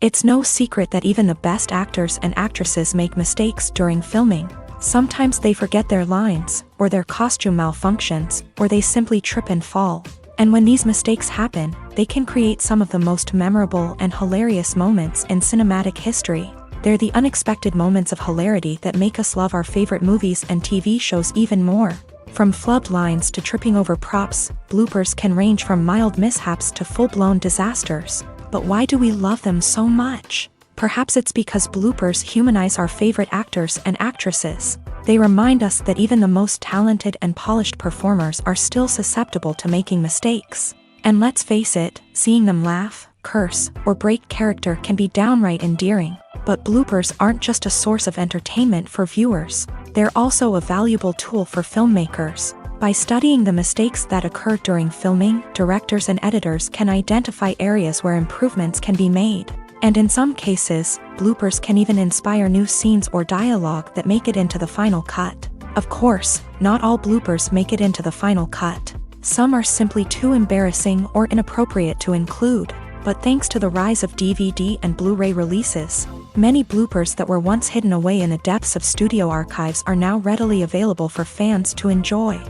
It's no secret that even the best actors and actresses make mistakes during filming. Sometimes they forget their lines, or their costume malfunctions, or they simply trip and fall. And when these mistakes happen, they can create some of the most memorable and hilarious moments in cinematic history. They're the unexpected moments of hilarity that make us love our favorite movies and TV shows even more. From flubbed lines to tripping over props, bloopers can range from mild mishaps to full-blown disasters. But why do we love them so much? Perhaps it's because bloopers humanize our favorite actors and actresses. They remind us that even the most talented and polished performers are still susceptible to making mistakes. And let's face it, seeing them laugh, curse, or break character can be downright endearing. But bloopers aren't just a source of entertainment for viewers. They're also a valuable tool for filmmakers. By studying the mistakes that occur during filming, directors and editors can identify areas where improvements can be made. And in some cases, bloopers can even inspire new scenes or dialogue that make it into the final cut. Of course, not all bloopers make it into the final cut. Some are simply too embarrassing or inappropriate to include. But thanks to the rise of DVD and Blu-ray releases, many bloopers that were once hidden away in the depths of studio archives are now readily available for fans to enjoy.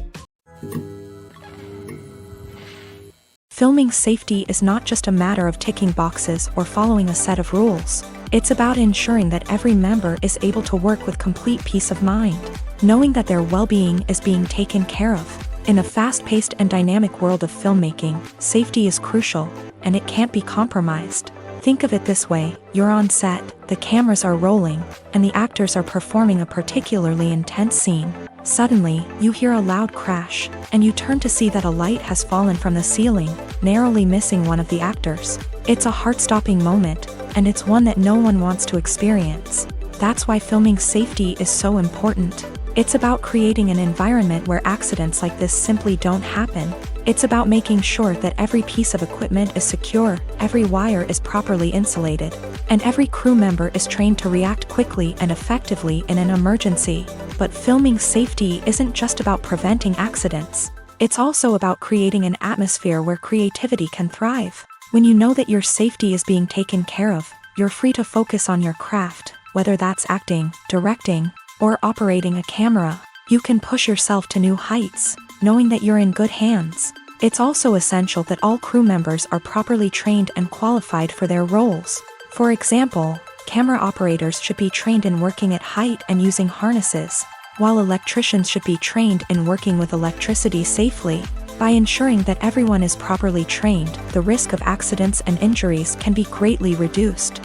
Filming safety is not just a matter of ticking boxes or following a set of rules. It's about ensuring that every member is able to work with complete peace of mind, knowing that their well-being is being taken care of. In a fast-paced and dynamic world of filmmaking, safety is crucial, and it can't be compromised. Think of it this way: you're on set, the cameras are rolling, and the actors are performing a particularly intense scene. Suddenly, you hear a loud crash, and you turn to see that a light has fallen from the ceiling, narrowly missing one of the actors. It's a heart-stopping moment, and it's one that no one wants to experience. That's why filming safety is so important. It's about creating an environment where accidents like this simply don't happen. It's about making sure that every piece of equipment is secure, every wire is properly insulated, and every crew member is trained to react quickly and effectively in an emergency. But filming safety isn't just about preventing accidents. It's also about creating an atmosphere where creativity can thrive. When you know that your safety is being taken care of, you're free to focus on your craft, whether that's acting, directing, or operating a camera. You can push yourself to new heights, knowing that you're in good hands. It's also essential that all crew members are properly trained and qualified for their roles. For example, camera operators should be trained in working at height and using harnesses, while electricians should be trained in working with electricity safely. By ensuring that everyone is properly trained, the risk of accidents and injuries can be greatly reduced.